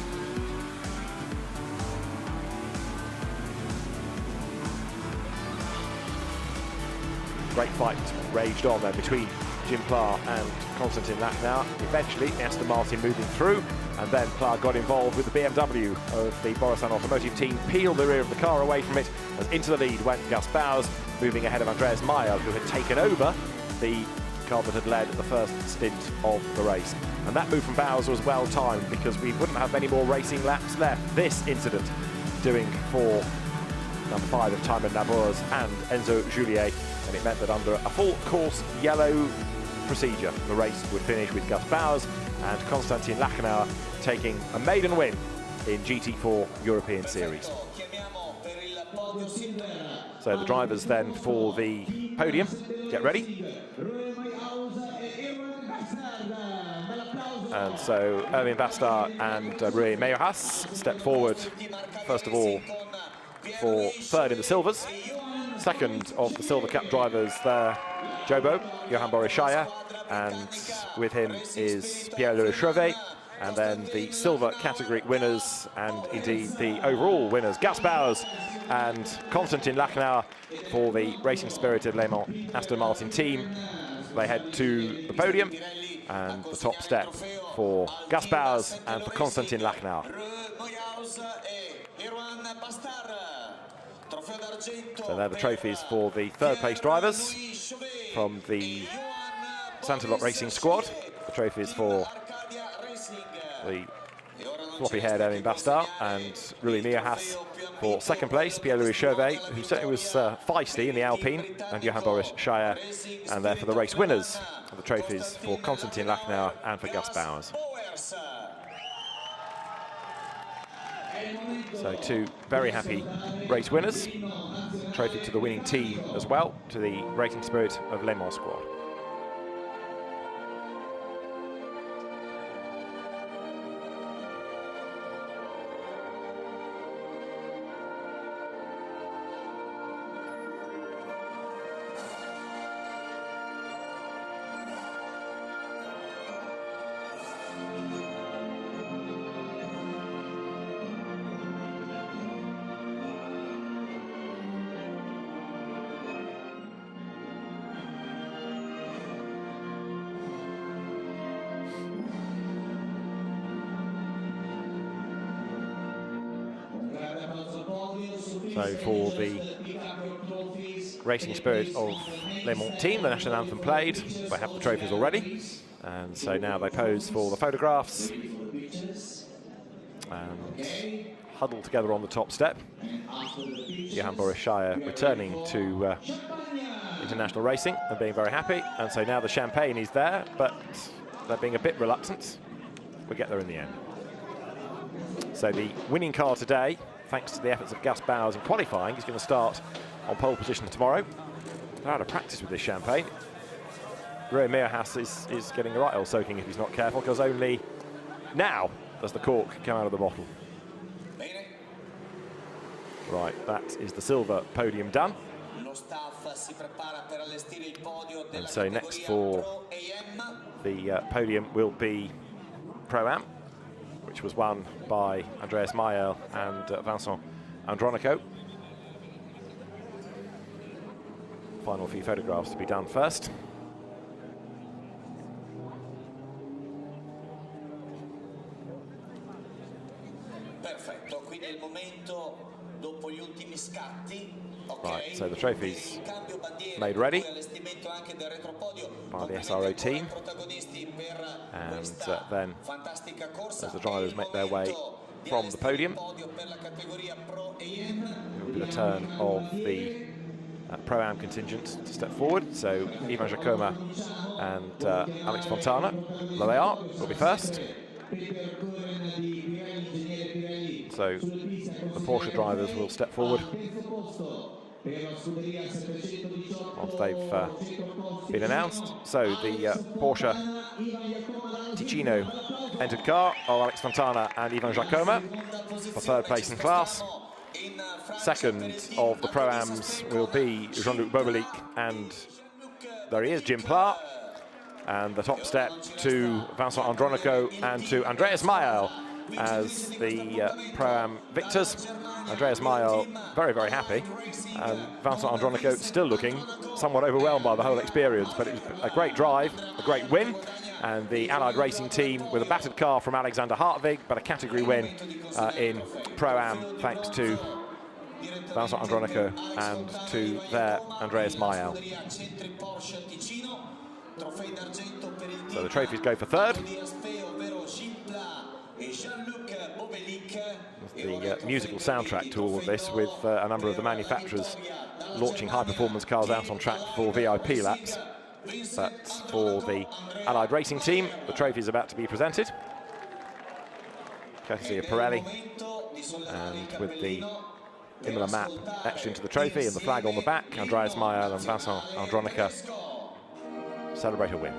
Great fight raged on there between Jim Pla and Konstantin Lachner. Eventually, Aston Martin moving through, and then Pla got involved with the BMW of the Borusan Automotive team, peeled the rear of the car away from it, as into the lead went Gus Bowers, moving ahead of Andreas Meyer, who had taken over the car that had led the first stint of the race. And that move from Bowers was well timed, because we wouldn't have many more racing laps left. This incident doing for number 5 of Timon Nabours and Enzo Juliet, and it meant that under a full course yellow procedure, the race would finish with Gus Bowers and Konstantin Lachner taking a maiden win in GT4 European Series. So the drivers then for the podium, get ready. And so Erwin Bastard and Rui Mejohas step forward, first of all, for third in the silvers. Second of the Silver Cup drivers there, Jobo, Johan Boris Scheier, and with him is Pierre-Louis Chauvet. And then the silver category winners, and indeed the overall winners, Gus Bowers and Konstantin Lachner for the Racing Spirited Le Mans Aston Martin team. They head to the podium, and the top step for Gus Bowers and for Konstantin Lachner. So they're the trophies for the third place drivers from the Santalot Racing squad. The trophies for the floppy-haired Erwin Bastard and Rui Mejohas for second place, Pierre-Louis Chauvet, who certainly was feisty in the Alpine, and Johan Boris Scheier. And there for the race winners of the trophies for Konstantin Lachner and for Gus Bowers. So two very happy race winners. Trophy to the winning team as well, to the Racing Spirit of Le Mans squad. So for the Racing Spirit of Le Mans team, the national anthem played. They have the trophies already, and so now they pose for the photographs and huddle together on the top step. Johan Boris Scheier returning to international racing and being very happy, and so now the champagne is there, but they're being a bit reluctant. We'll get there in the end. So the winning car today, thanks to the efforts of Gus Bowers in qualifying, is going to start on pole position tomorrow. They're out of practice with this champagne. Rui Mejohas is getting a right old soaking if he's not careful, because only now does the cork come out of the bottle. Right, that is the silver podium done. And so next for the podium will be Pro-Am, which was won by Andreas Meyer and Vincent Andronico. Final few photographs to be done first. Right, so the trophies made ready by the SRO team, and then as the drivers make their way from the podium, it will be the turn of the Pro-Am contingent to step forward. So Ivan Jacoma and Alex Fontana, there they are, will be first. So the Porsche drivers will step forward once they've been announced. So the Porsche Ticino entered car of Alex Fontana and Ivan Jacoma for third place in class. Second of the Pro-Ams will be Jean-Luc Bobelic, and there he is, Jim Pla. And the top step to Vincent Andronico and to Andreas Meyer as the Pro-Am victors. Andreas Mayol very, very happy, and Vincent Andronico still looking somewhat overwhelmed by the whole experience, but it was a great drive, a great win, and the Allied Racing team with a battered car from Alexander Hartwig, but a category win in Pro-Am thanks to Vincent Andronico and to their Andreas Mayol. So the trophies go for third. The musical soundtrack to all of this, with a number of the manufacturers launching high-performance cars out on track for VIP laps. But for the Allied Racing team, the trophy is about to be presented, courtesy of Pirelli, and with the Imola map etched into the trophy and the flag on the back, Andreas Mayol and Vincent Andronico celebrate a win.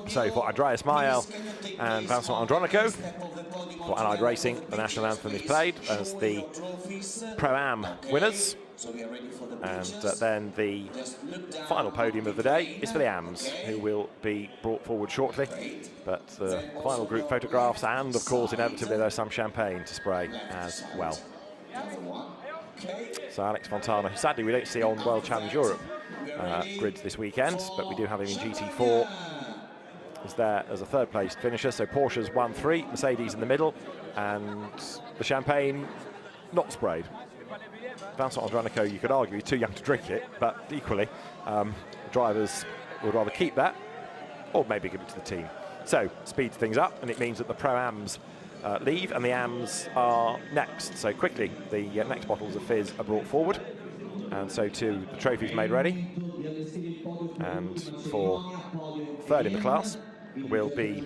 So for Andreas Mayol and Vincent Andronico, for Allied Racing, the national anthem is played as the Pro-Am winners. And then the final podium of the day is for the AMs, who will be brought forward shortly. But the final group photographs, and of course inevitably there's some champagne to spray as well. So Alex Fontana, who sadly we don't see on World Challenge Europe grids this weekend, but we do have him in GT4, is there as a third place finisher. So Porsche's 1-3, Mercedes in the middle, and the champagne not sprayed. Vincent Andronico, you could argue he's too young to drink it, but equally drivers would rather keep that or maybe give it to the team. So speeds things up, and it means that the Pro-Ams leave and the AMs are next. So quickly the next bottles of fizz are brought forward, and so too the trophies made ready. And for third in the class will be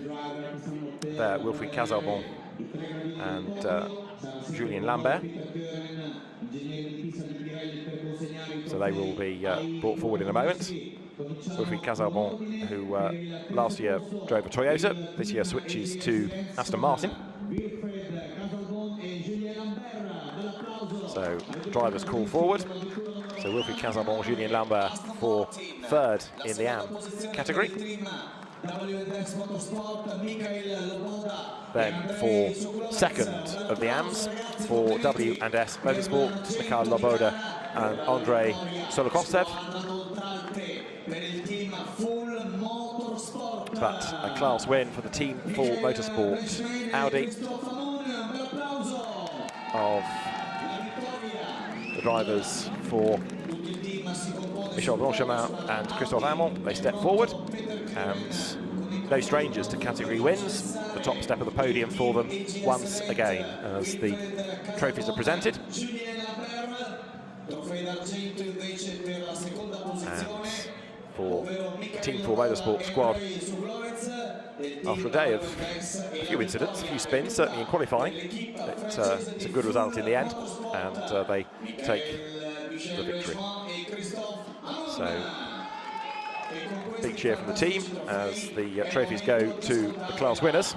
there Wilfried Casalbon and Julien Lambert. So they will be brought forward in a moment. Wilfried Casalbon, who last year drove a Toyota, this year switches to Aston Martin. So drivers call forward. So Wilfried Casalbon, Julien Lambert for third in the AM category. Then for second of the AMs, for W&S Motorsport, Mikhail Loboda and Andrei Solokovtsev. But a class win for the Team Full Motorsport Audi of the drivers for Michel Blanchemin and Christophe Amont. They step forward, and no strangers to category wins. The top step of the podium for them once again as the trophies are presented. And for the Team 4 Motorsport squad, after a day of a few incidents, a few spins, certainly in qualifying, it's a good result in the end, and they take the victory. So, big cheer from the team as the trophies go to the class winners.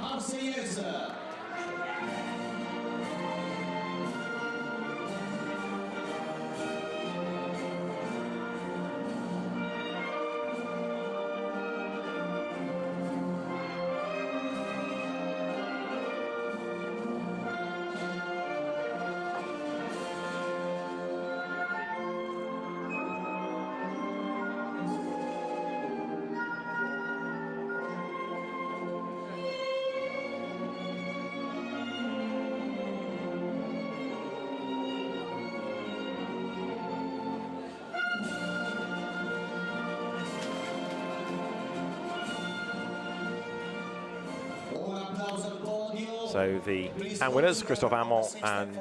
So the winners, Christophe Amont and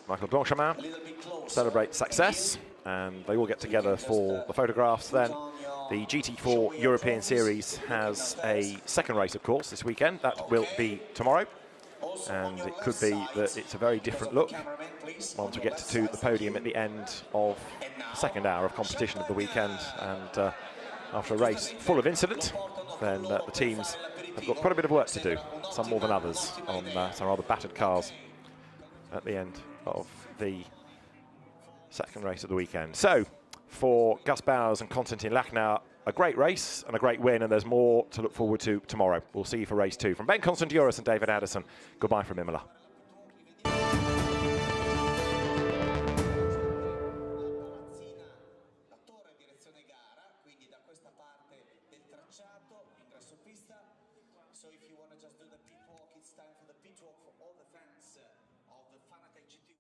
Michael Blanchemin, celebrate success, and they all get together for the photographs then. The GT4 European Series has a second race, of course, this weekend. That will be tomorrow, and it could be that it's a very different look once we get to the podium at the end of the second hour of competition of the weekend. And after a race full of incident, then the teams have got quite a bit of work to do, some more than others, on some rather battered cars at the end of the second race of the weekend. So, for Gus Bowers and Konstantin Lachnauer, a great race and a great win, and there's more to look forward to tomorrow. We'll see you for race 2. From Ben Constantiouris and David Addison, goodbye from Imola. So if you want to just do the pit walk, it's time for the pit walk for all the fans of the Fanatec GT4.